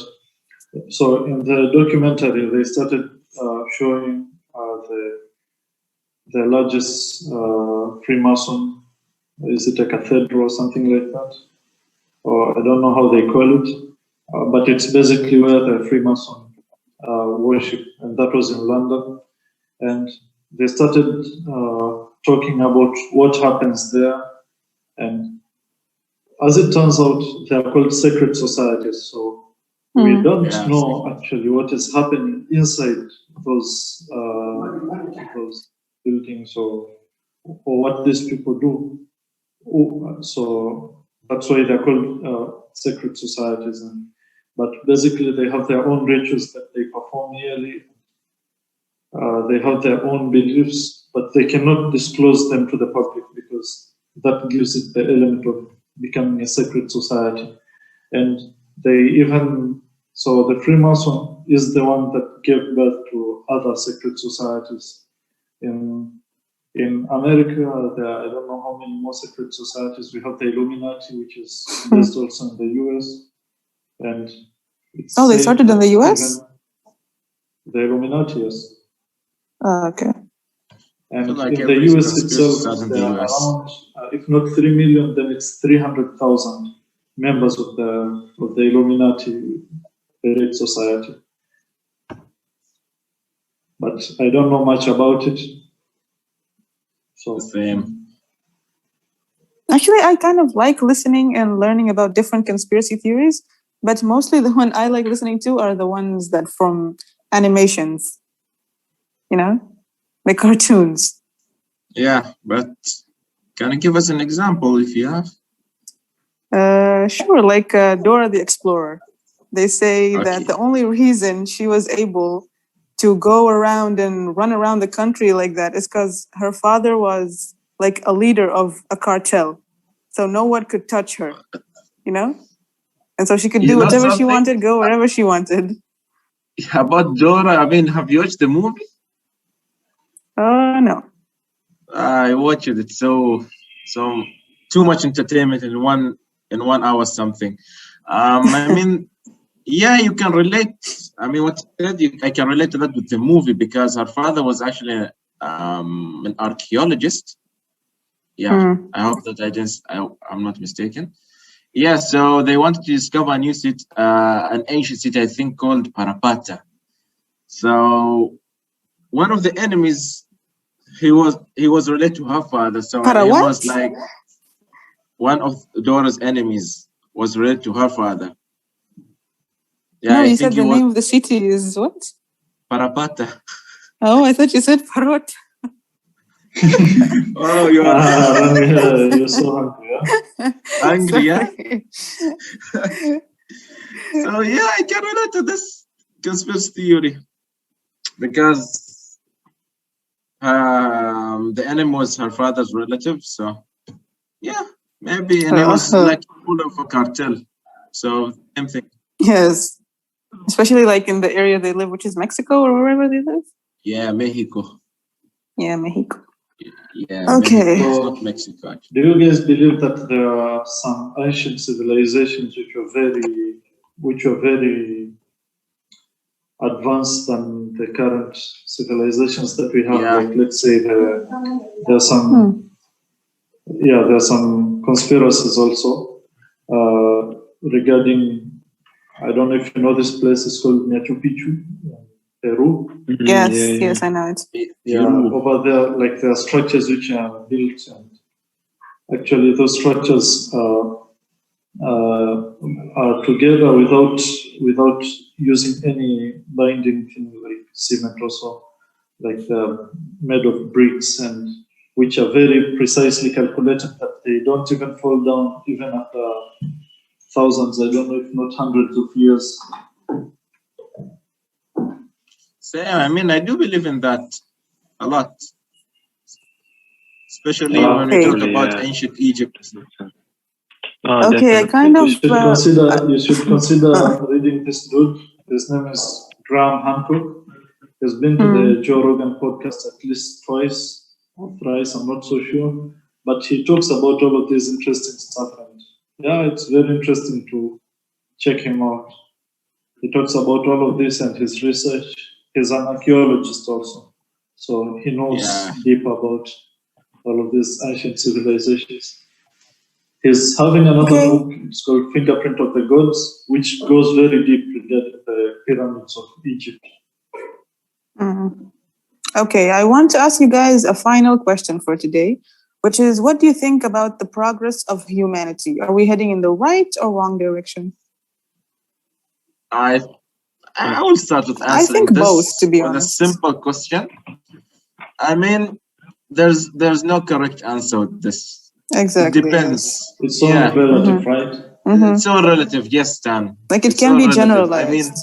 so in the documentary, they started showing the largest Freemason. Is it a cathedral or something like that? Or I don't know how they call it, but it's basically where the Freemason worship, and that was in London. And they started talking about what happens there. And as it turns out, they are called secret societies. So we don't know actually what is happening inside those buildings or what these people do. So that's why they're called secret societies. But basically, they have their own rituals that they perform yearly. They have their own beliefs, but they cannot disclose them to the public because that gives it the element of becoming a secret society. And so the Freemason is the one that gave birth to other secret societies. In America, I don't know how many more secret societies. We have the Illuminati, which is based also in the US. And they started in the US? The Illuminati, yes. Okay. And in the US itself, there are around, if not 3 million, then it's 300,000 members of the Illuminati Elite Society. But I don't know much about it. So same. Actually, I kind of like listening and learning about different conspiracy theories, but mostly the one I like listening to are the ones that from animations. You know, like cartoons. Yeah, but can you give us an example if you have? Sure, like Dora the Explorer. They say that the only reason she was able to go around and run around the country like that is because her father was like a leader of a cartel. So no one could touch her, you know? And so she could do whatever she wanted, go wherever she wanted. About Dora, I mean, have you watched the movie? No. I watched it. It's so too much entertainment in 1 hour something. I mean, yeah, you can relate. I mean, I can relate to that with the movie because her father was actually an archaeologist. Yeah, I hope that I'm not mistaken. Yeah, so they wanted to discover a new city, an ancient city, I think, called Parapata. So one of the enemies, he was related to her father. So he was like one of Dora's enemies was related to her father. Yeah, no, you said the name of the city is what? Parapata. Oh, I thought you said Parrot. Oh, you're so hungry, yeah? Angry, yeah? So, yeah, I can relate to this conspiracy theory because the enemy was her father's relative. So, yeah, maybe. And he was like full of a cartel. So, same thing. Yes. Especially like in the area they live, which is Mexico or wherever they live. Yeah, Mexico. Yeah, Mexico. Yeah. Okay. Mexico, it's not Mexico. Actually. Do you guys believe that there are some ancient civilizations which are very advanced than the current civilizations that we have. Like, let's say there are some conspiracies also regarding. I don't know if you know this place. It's called Machu Picchu, Peru. Yes, I know it. Over there, like there are structures which are built, and actually those structures are together without using any binding thing like cement or so. Like they're made of bricks, and which are very precisely calculated that they don't even fall down even after thousands, I don't know if not hundreds of years. Same. I mean, I do believe in that a lot, especially when we talk about ancient Egypt. Okay, I kind of. You should consider reading this dude. His name is Graham Hancock. He's been to the Joe Rogan podcast at least twice or thrice. I'm not so sure, but he talks about all of this interesting stuff, and it's very interesting to check him out. He talks about all of this and his research. He's an archaeologist also, so he knows deep about all of these ancient civilizations. He's having another book. It's called Fingerprint of the Gods, which goes very deep regarding the pyramids of Egypt. Okay, I want to ask you guys a final question for today, which is, what do you think about the progress of humanity? Are we heading in the right or wrong direction? I will start with answering I think this both, to be honest. With a simple question. I mean, there's no correct answer with this. Exactly. It depends. Yes. It's all relative, right? It's all relative, yes, Dan. Like it can be generalized.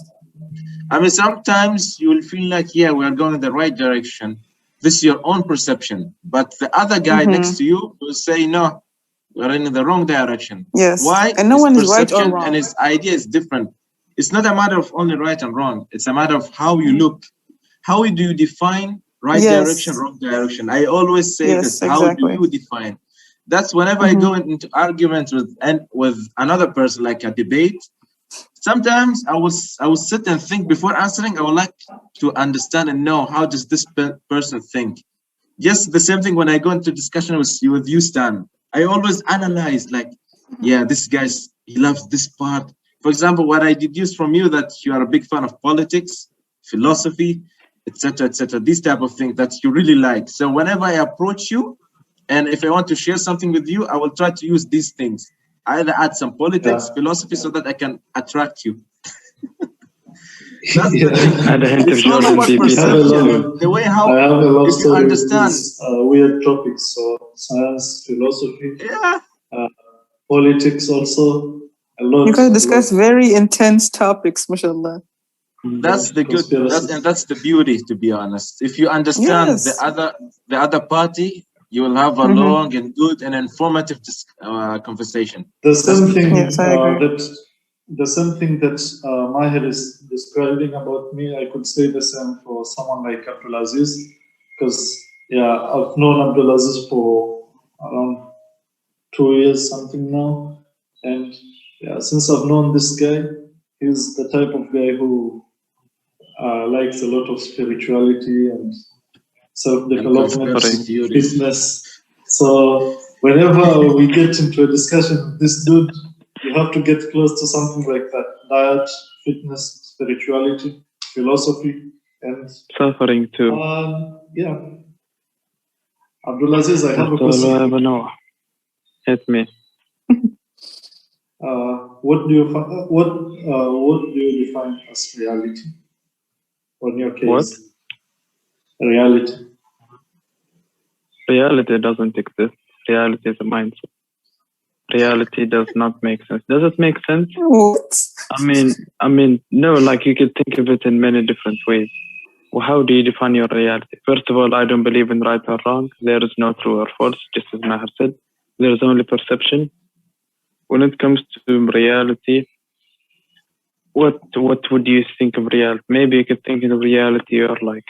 I mean, sometimes you will feel like, we are going in the right direction. This is your own perception. But the other guy next to you will say, no, we're in the wrong direction. Yes. Why? And no one is right or wrong. And his idea is different. It's not a matter of only right and wrong. It's a matter of how you look. How do you define right direction, wrong direction? I always say this. How do you define? That's whenever I go into arguments with another person, like a debate. Sometimes I will sit and think before answering. I would like to understand and know, how does this person think? Just the same thing when I go into discussion with you, Stan. I always analyze, like, this guy, he loves this part. For example, what I deduced from you, that you are a big fan of politics, philosophy, etc., these type of things that you really like. So whenever I approach you, and if I want to share something with you, I will try to use these things. I either add some politics, philosophy, so that I can attract you. That's the thing. It's all about perception. The way how you understand weird topics, so science, philosophy, politics also. You guys discuss very intense topics, mashallah. That's the good. That's the beauty, to be honest. If you understand the other party, you will have a long and good and informative conversation. The same thing that Mahir is describing about me, I could say the same for someone like Abdulaziz, because I've known Abdulaziz for around 2 years something now, and since I've known this guy, he's the type of guy who likes a lot of spirituality and self-development, fitness. So whenever we get into a discussion with this dude, you have to get close to something like that: diet, fitness, spirituality, philosophy, and suffering too. Abdulaziz, I have a question. Hit me. What do you define as reality? On your case, what? Reality doesn't exist. Reality is a mindset. Reality does not make sense. Does it make sense? What? I mean, no. Like, you could think of it in many different ways. Well, how do you define your reality? First of all, I don't believe in right or wrong. There is no true or false. Just as Maher said, there is only perception. When it comes to reality, what would you think of reality? Maybe you could think of reality or like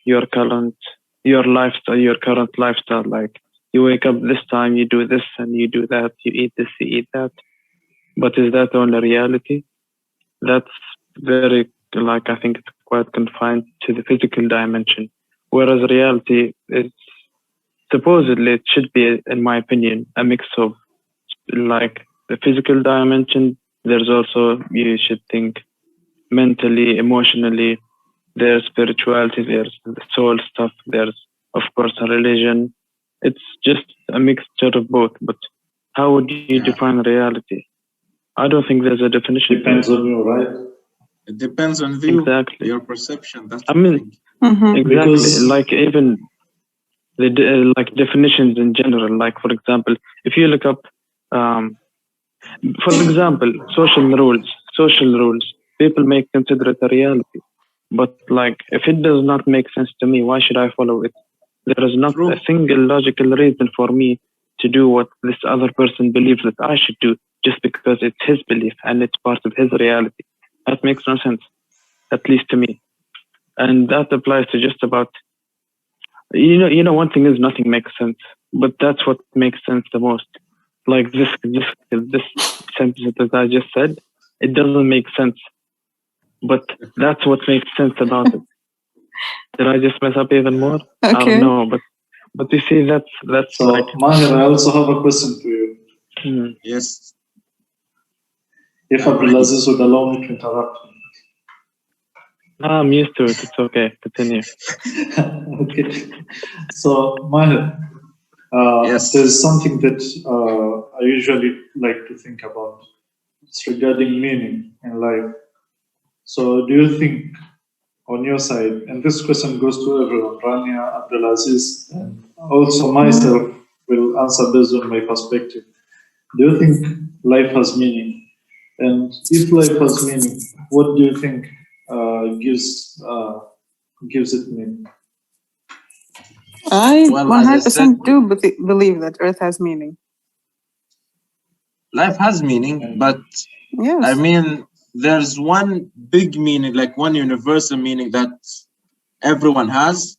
your current lifestyle. Like, you wake up this time, you do this and you do that, you eat this, you eat that. But is that only reality? That's very, I think it's quite confined to the physical dimension, whereas reality is supposedly, it should be, in my opinion, a mix of like the physical dimension. There's also, you should think mentally, emotionally, there's spirituality, there's the soul stuff, there's of course a religion. It's just a mixture of both. But how would you define reality? I don't think there's a definition. Depends on you, right? It depends on you, exactly. Your perception. That's exactly. Because like even the like definitions in general. Like for example, if you look up, for example, social rules, people may consider it a reality. But like, if it does not make sense to me, why should I follow it? There is not a single logical reason for me to do what this other person believes that I should do just because it's his belief and it's part of his reality. That makes no sense, at least to me. And that applies to just about, one thing is nothing makes sense, but that's what makes sense the most. Like this sentence that I just said, it doesn't make sense, but that's what makes sense about it. Did I just mess up even more? Okay. I don't know, but you see, that's so, like. Maher, I also have a question to you. Yes. If Abdulaziz would allow me to interrupt. I'm used to it. It's okay. Continue. Okay. So, Maher, there's something that I usually like to think about. It's regarding meaning in life. So, do you think, on your side, and this question goes to everyone, Rania, Abdulaziz, and also myself will answer based on my perspective. Do you think life has meaning? And if life has meaning, what do you think gives it meaning? I 100% do believe that Earth has meaning. Life has meaning, but yes. I mean, there's one big meaning, like one universal meaning that everyone has,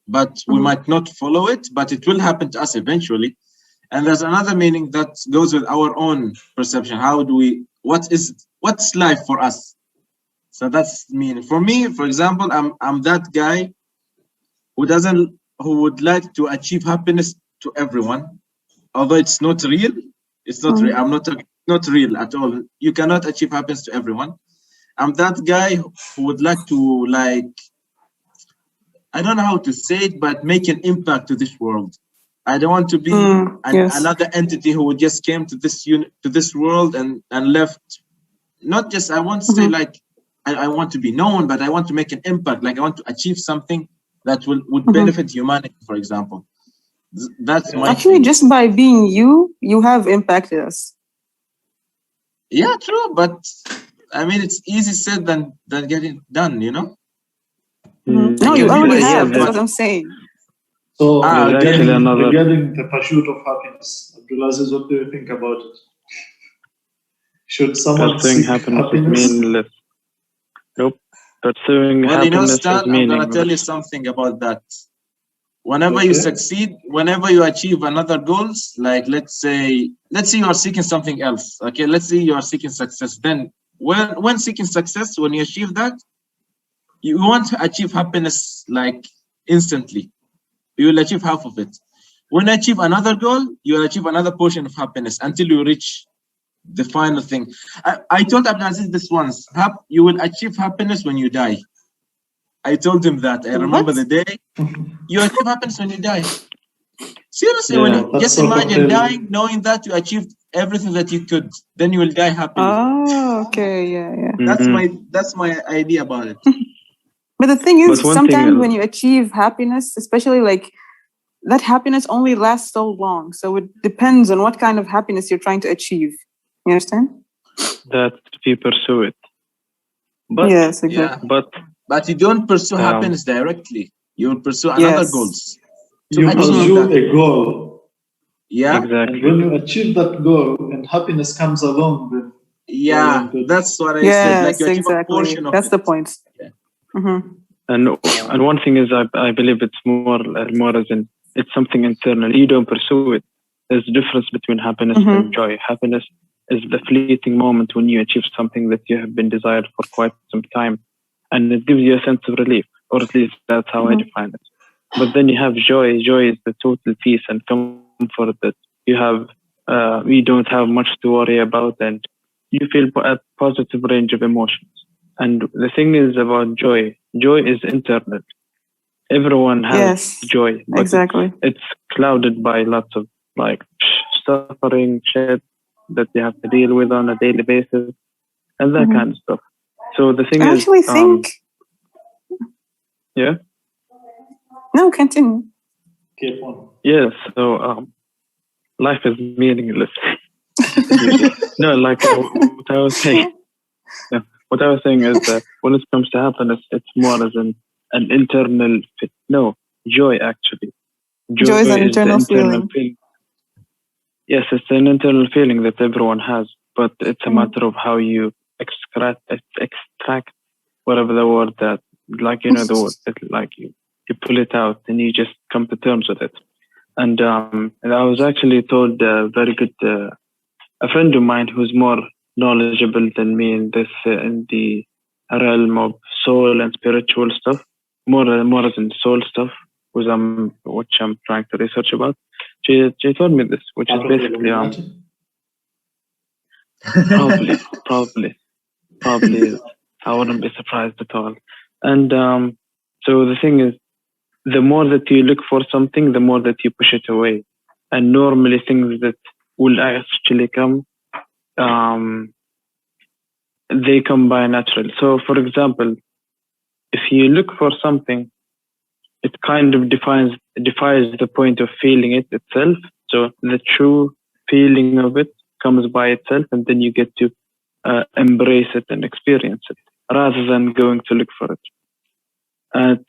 but we might not follow it, but it will happen to us eventually. And there's another meaning that goes with our own perception. What's life for us? So that's meaning. For me, for example, I'm that guy who would like to achieve happiness to everyone, although it's not real. It's not real. I'm not real at all. You cannot achieve happiness to everyone. I'm that guy who would like to, like, I don't know how to say it, but make an impact to this world. I don't want to be another entity who just came to this world and left. Not just, I want to say like, I want to be known, but I want to make an impact. Like I want to achieve something that would benefit humanity, for example. That's my Actually, just by being you have impacted us. Yeah, true. But I mean, it's easy said than getting done, you know? No, you already have. That's what I'm saying. So regarding the pursuit of happiness, Abdulaziz, what do you think about it? Should someone seek happiness? Meaningless. Nope. Pursuing happiness is meaningless. I'm going to tell you something about that. Whenever you succeed, whenever you achieve another goals, like let's say you are seeking something else. Okay, let's say you are seeking success. Then when seeking success, when you achieve that, you want to achieve happiness like instantly. You will achieve half of it. When you achieve another goal, you will achieve another portion of happiness until you reach the final thing. I told Abdulaziz this once. You will achieve happiness when you die. I told him that. I remember the day. You achieve happiness when you die. Seriously, when you just imagine dying, knowing that you achieved everything that you could, then you will die happily. Oh, okay, yeah. That's my idea about it. But the thing is, sometimes when you achieve happiness, especially like that happiness only lasts so long. So it depends on what kind of happiness you're trying to achieve. You understand? That you pursue it. But, yes, exactly. But you don't pursue happiness directly. You will pursue another goals. You pursue a goal. Yeah. Exactly. And when you achieve that goal and happiness comes along, then that's what I said. Like you achieve a portion of That's the point. Yeah. And one thing is, I believe it's more as in it's something internal. You don't pursue it. There's a difference between happiness and joy. Happiness is the fleeting moment when you achieve something that you have been desired for quite some time, and it gives you a sense of relief, or at least that's how I define it. But then you have joy. Joy is the total peace and comfort that you have. You don't have much to worry about, and you feel a positive range of emotions. And the thing is about joy. Joy is internal. Everyone has joy, but exactly. It's clouded by lots of like suffering, shit that you have to deal with on a daily basis, and that kind of stuff. So the thing I is, actually think. Yeah. No, continue. Keep on. Yeah. So life is meaningless. No, like what I was saying. Yeah, what I was saying is that when it comes to happiness, it's more as an internal fit. No, joy actually. Joy is an internal feeling. Yes, it's an internal feeling that everyone has, but it's a matter of how you extract whatever the word that, like, you know, the word that, like, you pull it out and you just come to terms with it. And I was actually told very good, a friend of mine who's more knowledgeable than me in this, in the realm of soul and spiritual stuff, more as in soul stuff, which I'm trying to research about. She told me this, which is basically probably I wouldn't be surprised at all. And so the thing is, the more that you look for something, the more that you push it away. And normally things that will actually come, they come by natural. So for example, if you look for something, it kind of defies the point of feeling it itself. So the true feeling of it comes by itself, and then you get to embrace it and experience it rather than going to look for it.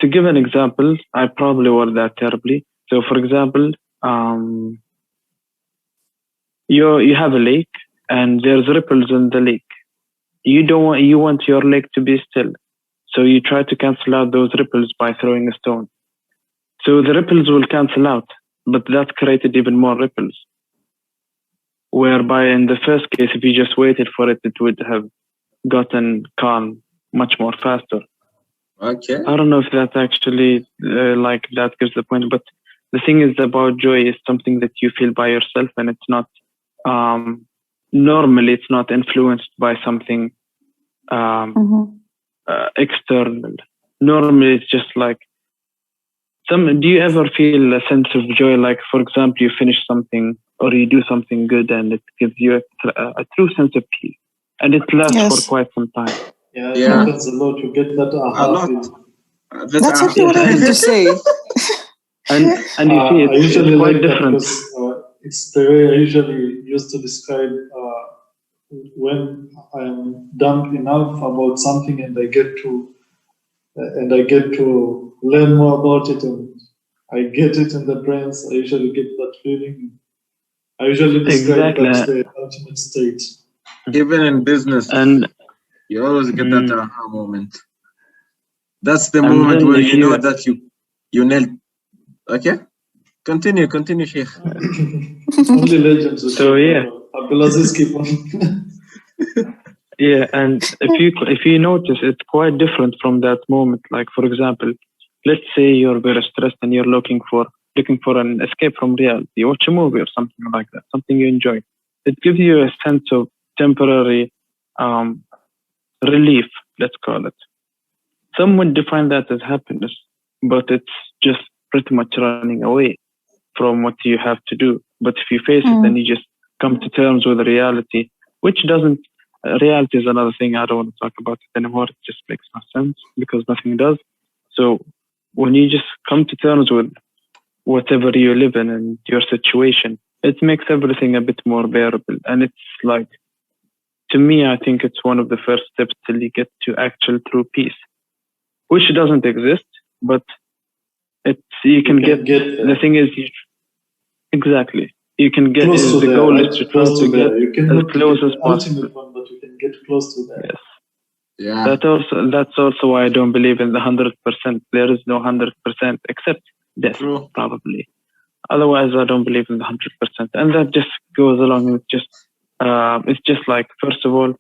To give an example, I probably word that terribly. So for example, you have a lake and there's ripples in the lake. You want your lake to be still. So you try to cancel out those ripples by throwing a stone. So the ripples will cancel out, but that created even more ripples. Whereby in the first case, if you just waited for it, it would have gotten calm much more faster. Okay. I don't know if that actually like that gives the point, but the thing is about joy is something that you feel by yourself, and it's not normally it's not influenced by something external. Normally it's just like do you ever feel a sense of joy, like for example you finish something or you do something good and it gives you a true sense of peace, and it lasts for quite some time? Yeah, it happens a lot. You get that a lot. That's actually what I wanted to say. and you see, it's quite different. It's the way I usually used to describe when I'm dumb enough about something and I get to learn more about it and I get it in the brains. I usually get that feeling. I usually describe that the ultimate state. Even in business, and you always get that aha moment. That's the moment where you know that you nailed. Okay, continue, Sheikh. Only legends. So yeah, Abdulaziz, keep on. Yeah, and if you notice, it's quite different from that moment. Like for example, let's say you're very stressed and you're looking for an escape from reality. You watch a movie or something like that, something you enjoy. It gives you a sense of temporary relief, let's call it. Some would define that as happiness, but it's just pretty much running away from what you have to do. But if you face it and you just come to terms with reality, which doesn't, reality is another thing. I don't want to talk about it anymore. It just makes no sense because nothing does. So when you just come to terms with whatever you live in and your situation, it makes everything a bit more bearable. And it's like, to me, I think it's one of the first steps till you get to actual true peace, which doesn't exist, but you can get the thing is, exactly. You can get close the goal is to try to get as close as possible. One, but you can get close to that. Yes. Yeah. That's also why I don't believe in the 100%. There is no 100% except death, probably. Otherwise, I don't believe in the 100%. And that just goes along with just it's just like, first of all,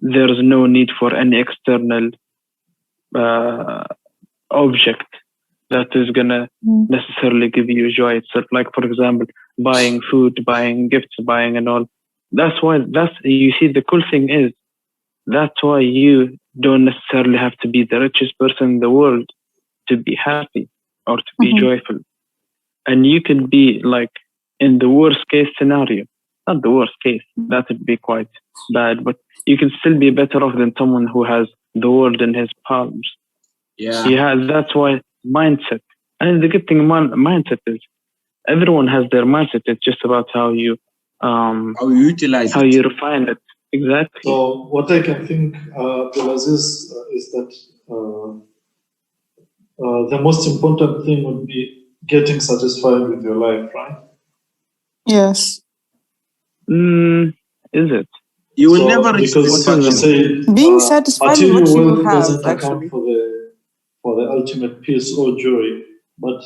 there is no need for any external object that is gonna necessarily give you joy itself. Like, for example, buying food, buying gifts, buying and all. That's why. You see, the cool thing is that's why you don't necessarily have to be the richest person in the world to be happy or to be joyful. And you can be like in the worst case scenario, not the worst case, that would be quite bad, but you can still be better off than someone who has the world in his palms. Yeah. That's why mindset. And the good thing mindset is everyone has their mindset. It's just about how you utilize how it. you refine it. Exactly. So what I can think, Abdulaziz, is that the most important thing would be getting satisfied with your life, right? Yes. Is it? You will never reach satisfaction. Being satisfied with what you have doesn't actually account for the ultimate peace or joy. But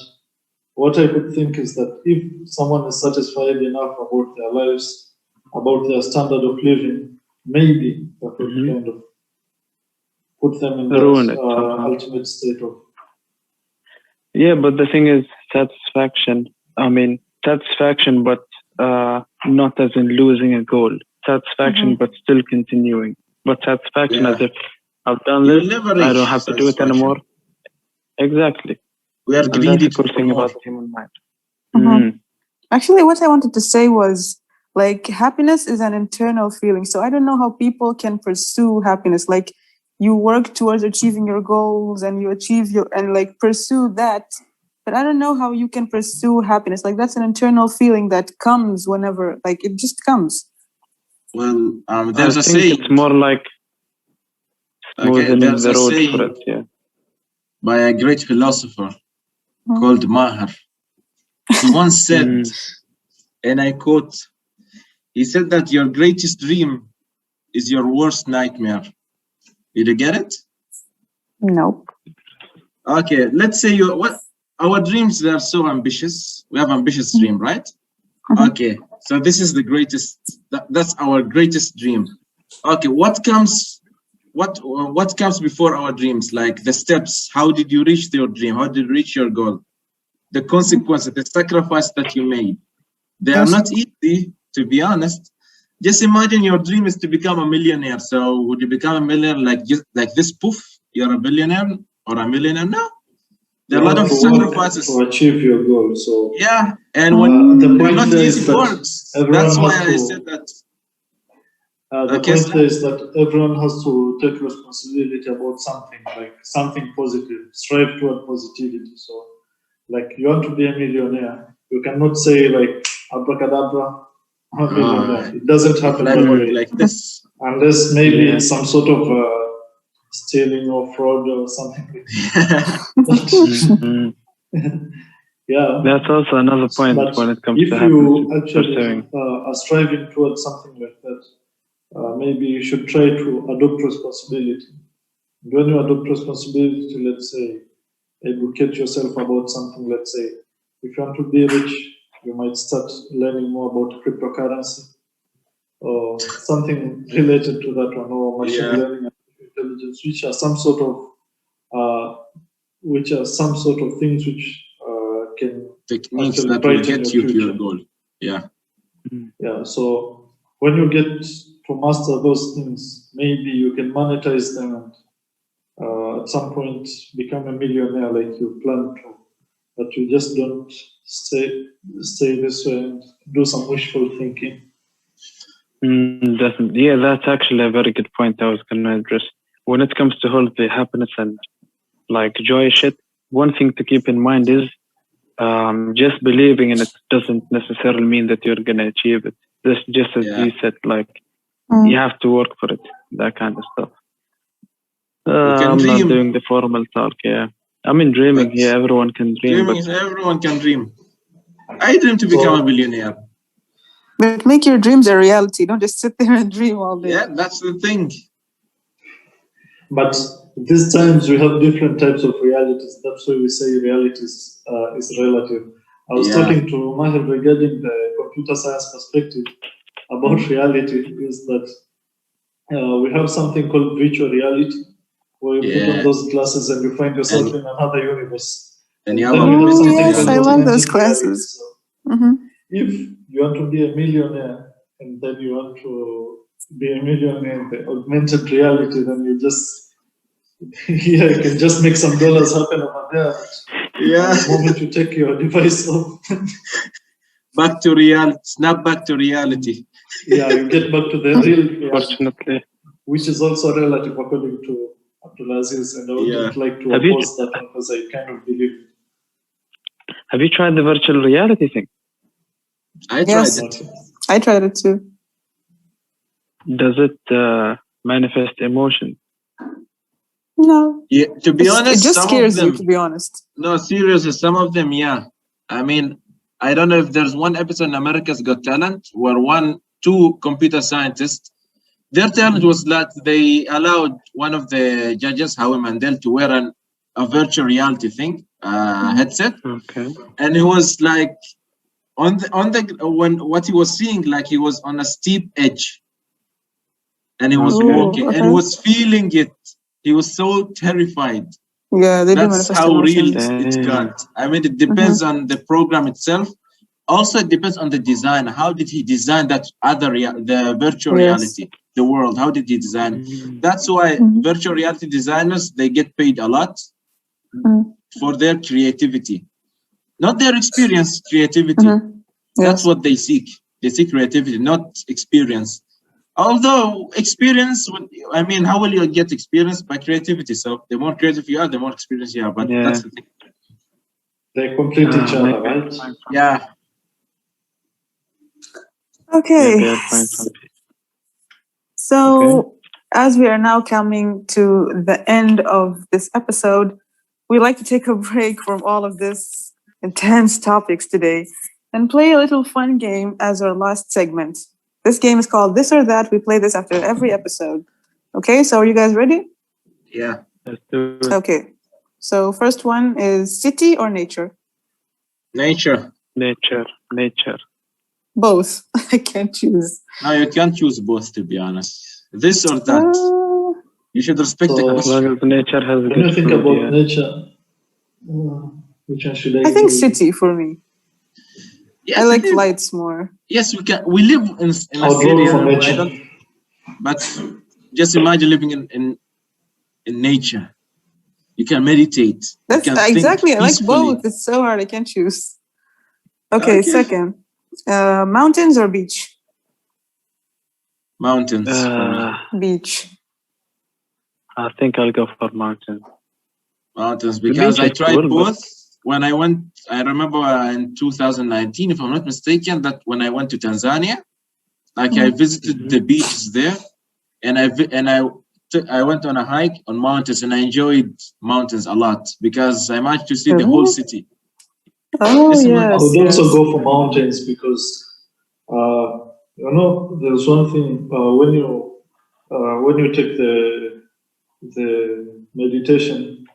what I could think is that if someone is satisfied enough about their lives, about their standard of living, maybe that would kind of put them in that ultimate state of. Yeah, but the thing is satisfaction. I mean, satisfaction, but not as in losing a goal. Satisfaction, but still continuing. But satisfaction as if I've done this, I don't have to do it anymore. Exactly. We are greedy. That's the cool thing about the human mind. Actually, what I wanted to say was, like, happiness is an internal feeling. So I don't know how people can pursue happiness. Like, you work towards achieving your goals and you achieve and pursue that. But I don't know how you can pursue happiness. Like, that's an internal feeling that comes whenever, like, it just comes. Well, there's a saying. It's more like there's the a road saying for it, by a great philosopher called Maher. He once said, and I quote, he said that your greatest dream is your worst nightmare. Did you get it? Nope. Okay, let's say our dreams, they are so ambitious. We have ambitious dream, right? Okay, so this is the greatest. That's our greatest dream. Okay, what comes before our dreams? Like the steps. How did you reach your dream? How did you reach your goal? The consequences, the sacrifice that you made. They are not easy, to be honest. Just imagine your dream is to become a millionaire. So would you become a millionaire like this? Poof, you're a billionaire or a millionaire now? There are a lot of sacrifices to achieve your goal. So yeah, and when the point not easy that works, that's why I said that. The point is that everyone has to take responsibility about something, like something positive, strive toward positivity. So, like, you want to be a millionaire, you cannot say like abracadabra, I'm a millionaire. It doesn't happen like this, unless maybe it's some sort of stealing or fraud or something like that. Yeah, that's also another point when it comes to happiness. If you actually are striving towards something like that, maybe you should try to adopt responsibility. When you adopt responsibility, let's say, educate yourself about something. Let's say, if you want to be rich, you might start learning more about cryptocurrency or something related to that one, or machine learning and intelligence, which are some sort of things which can techniques that will get you to your goal. Yeah. So when you get to master those things, maybe you can monetize them and at some point become a millionaire like you plan to. But you just don't stay this way and do some wishful thinking. That's actually a very good point I was going to address. When it comes to whole the happiness and like joy shit, one thing to keep in mind is just believing in it doesn't necessarily mean that you're going to achieve it. This just as you said, like you have to work for it, that kind of stuff. I'm not doing the formal talk, I mean, dreaming, everyone can dream. Everyone can dream. I dream to become a billionaire. But make your dreams a reality. Don't just sit there and dream all day. Yeah, that's the thing. But these times we have different types of realities. That's why we say reality is relative. I was talking to Maher regarding the computer science perspective about reality, is that we have something called virtual reality, where you put on those glasses and you find yourself in another universe. And you then have you have something yes, called I love those augmented classes. reality. So if you want to be a millionaire and then you want to be a millionaire in the augmented reality, then you just you can just make some dollars happen over there. Yeah. The moment you take your device off, back to reality, snap back to reality. Yeah, you get back to the real reality, Fortunately. which is also relative according to Abdulaziz, and I wouldn't like to oppose that one because I kind of believe it. Have you tried the virtual reality thing? I tried it. I tried it too. Does it manifest emotion? No. Yeah, to be honest, it just some scares of them, you, to be honest. No, seriously, some of them, yeah. I mean, I don't know if there's one episode in America's Got Talent where two computer scientists, their talent was that they allowed one of the judges, Howie Mandel, to wear a virtual reality thing, headset. Okay. And he was like, what he was seeing, like he was on a steep edge. And he was walking and he was feeling it. He was so terrified. Yeah, that's how real it got. I mean, it depends on the program itself. Also, it depends on the design. How did he design that the virtual reality, the world? How did he design? That's why virtual reality designers, they get paid a lot for their creativity, not their experience. Creativity. That's what they seek. They seek creativity, not experience. Although experience, I mean, how will you get experience? By creativity. So the more creative you are, the more experience you have. But that's the thing. They complete each other, right? Yeah. Okay. So as we are now coming to the end of this episode, we'd like to take a break from all of this intense topics today and play a little fun game as our last segment. This game is called This or That. We play this after every episode. Okay, so are you guys ready? Yeah. Let's do it. Okay. So first one is city or nature? Nature. Nature. Both. I can't choose. No, you can't choose both, to be honest. This or that. You should respect the As long as nature has when you think about nature, which one should I think city for me. Yes, I like lights more. Yes, we can. We live in a city, but just imagine living in nature. You can meditate. That's exactly. I like both. It's so hard. I can't choose. Okay. Second, mountains or beach? Mountains. Beach. I think I'll go for mountains. Mountains, because I tried both. When I went, I remember in 2019, if I'm not mistaken, that when I went to Tanzania, like I visited the beaches there, and I went on a hike on mountains, and I enjoyed mountains a lot because I managed to see the whole city. Oh, yes. I would also go for mountains because, there's one thing when you take the meditation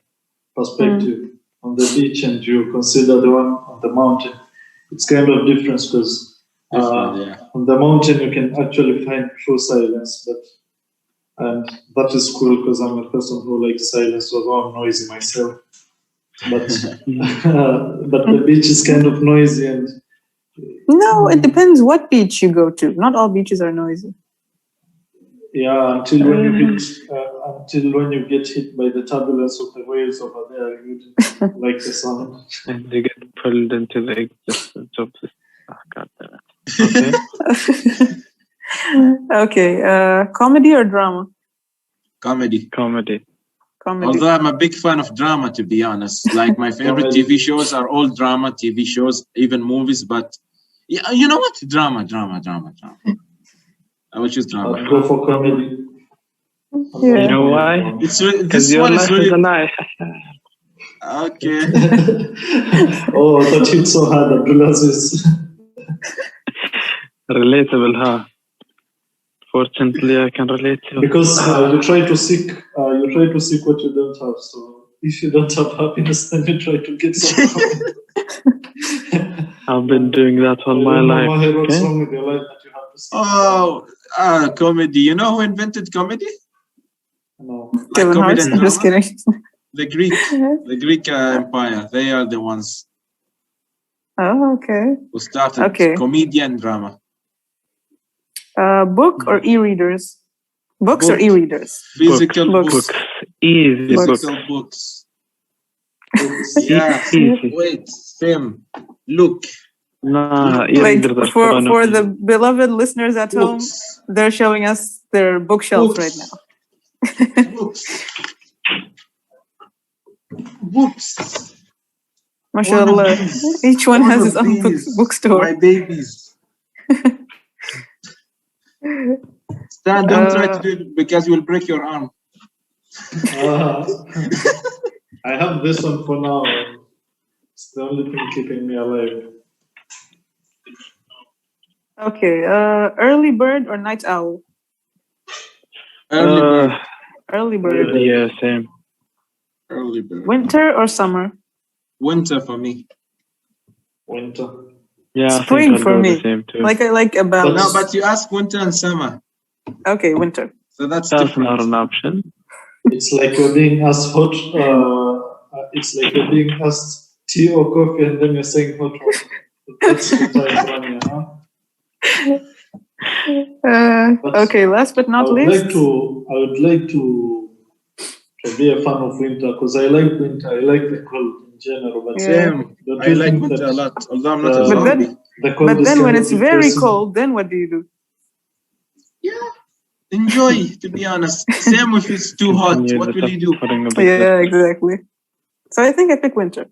perspective on the beach and you consider the one on the mountain, it's kind of different because on the mountain you can actually find true silence, and that is cool because I'm a person who likes silence, although I'm noisy myself. But but the beach is kind of noisy and. No, it depends what beach you go to. Not all beaches are noisy. Yeah, until when you get hit by the turbulence of the waves over there, you don't like the sound. And you get pulled into the existence of this. Oh, God damn it. Okay. Okay. Comedy or drama? Comedy. Although I'm a big fan of drama, to be honest. Like my favorite TV shows are all drama TV shows, even movies. But yeah, you know what? Drama. I will choose drama. I'll go for comedy. Yeah. You know why? This one is really a lie. Okay. Oh, I thought it's so hard, Abdulaziz. Relatable, huh? Fortunately, I can relate to because you try to seek what you don't have. So if you don't have happiness, then you try to get something. I've been doing that all my life. What's wrong with your life that you have to seek? Oh, comedy. You know who invented comedy? No. Like Kevin Hart. comedy and I'm just drama? kidding. The Greek Empire. They are the ones Oh, okay. who started Okay. comedy and drama. Book or e-readers? Books or Book. e-readers? Physical Books. books. Easy book. Physical books. Books. Yeah. Easy. Wait, Sam. Look. Nah, Like e-readers are for fun. the beloved listeners at home, Books. they're showing us their bookshelves right now. Books. Books. MashaAllah. Each one has his own bookstore. My babies. Stan, don't try to do it because you will break your arm. I have this one for now. It's the only thing keeping me alive. Okay. Early bird or night owl? Early bird. Early bird. Yeah, same. Early bird. Winter or summer? Winter for me. Winter. Yeah, Spring I think I'll for go me. the same too. Like I like a balance. No, but you ask winter and summer. Okay, winter. So that's That's different. not an option. It's like you're being asked hot. It's like you're being asked tea or coffee, and then you're saying hot water. That's the type running, huh? Okay, last but not I would least. like to be a fan of winter because I like winter. I like the cold in general. But Same. don't I you like think winter that a lot, although I'm not a But zombie. the cold But is then kind when of it's very depressing? cold, then what do you do? Yeah. Enjoy, to be honest. Same if it's too hot. Continue What the will you do? suffering a bit Yeah, better. exactly. So I think I pick winter.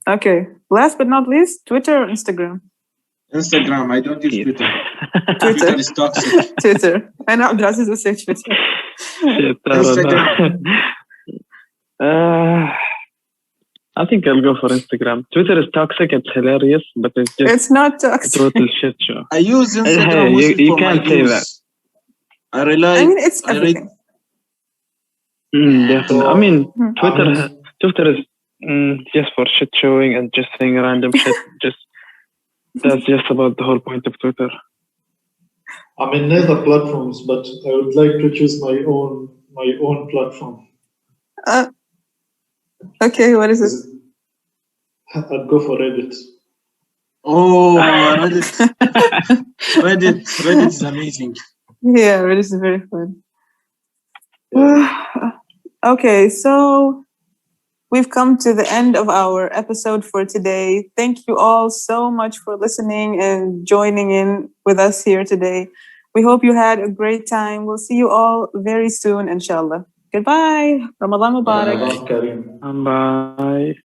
Okay. Last but not least, Twitter or Instagram? Instagram. I don't use Yes. Twitter. Twitter. Twitter is toxic. Twitter. I know Abdulaziz will say Twitter. Shit, I don't know. I think I'll go for Instagram. Twitter is toxic. It's hilarious, but it's just It's not a toxic. total shit show. I use Instagram Hey, mostly you for my can't say news. that. I rely. I mean, it's I read. everything. Definitely. I mean, Twitter I Twitter is just for shit showing and just saying random shit. That's just about the whole point of Twitter. I'm in neither platforms, but I would like to choose my own platform. Okay, what is it? I'd go for Reddit. Oh, Reddit. Reddit is amazing. Yeah, it is very fun. Okay, so we've come to the end of our episode for today. Thank you all so much for listening and joining in with us here today. We hope you had a great time. We'll see you all very soon, inshallah. Goodbye. Ramadan Mubarak. Ramadan Kareem. Bye.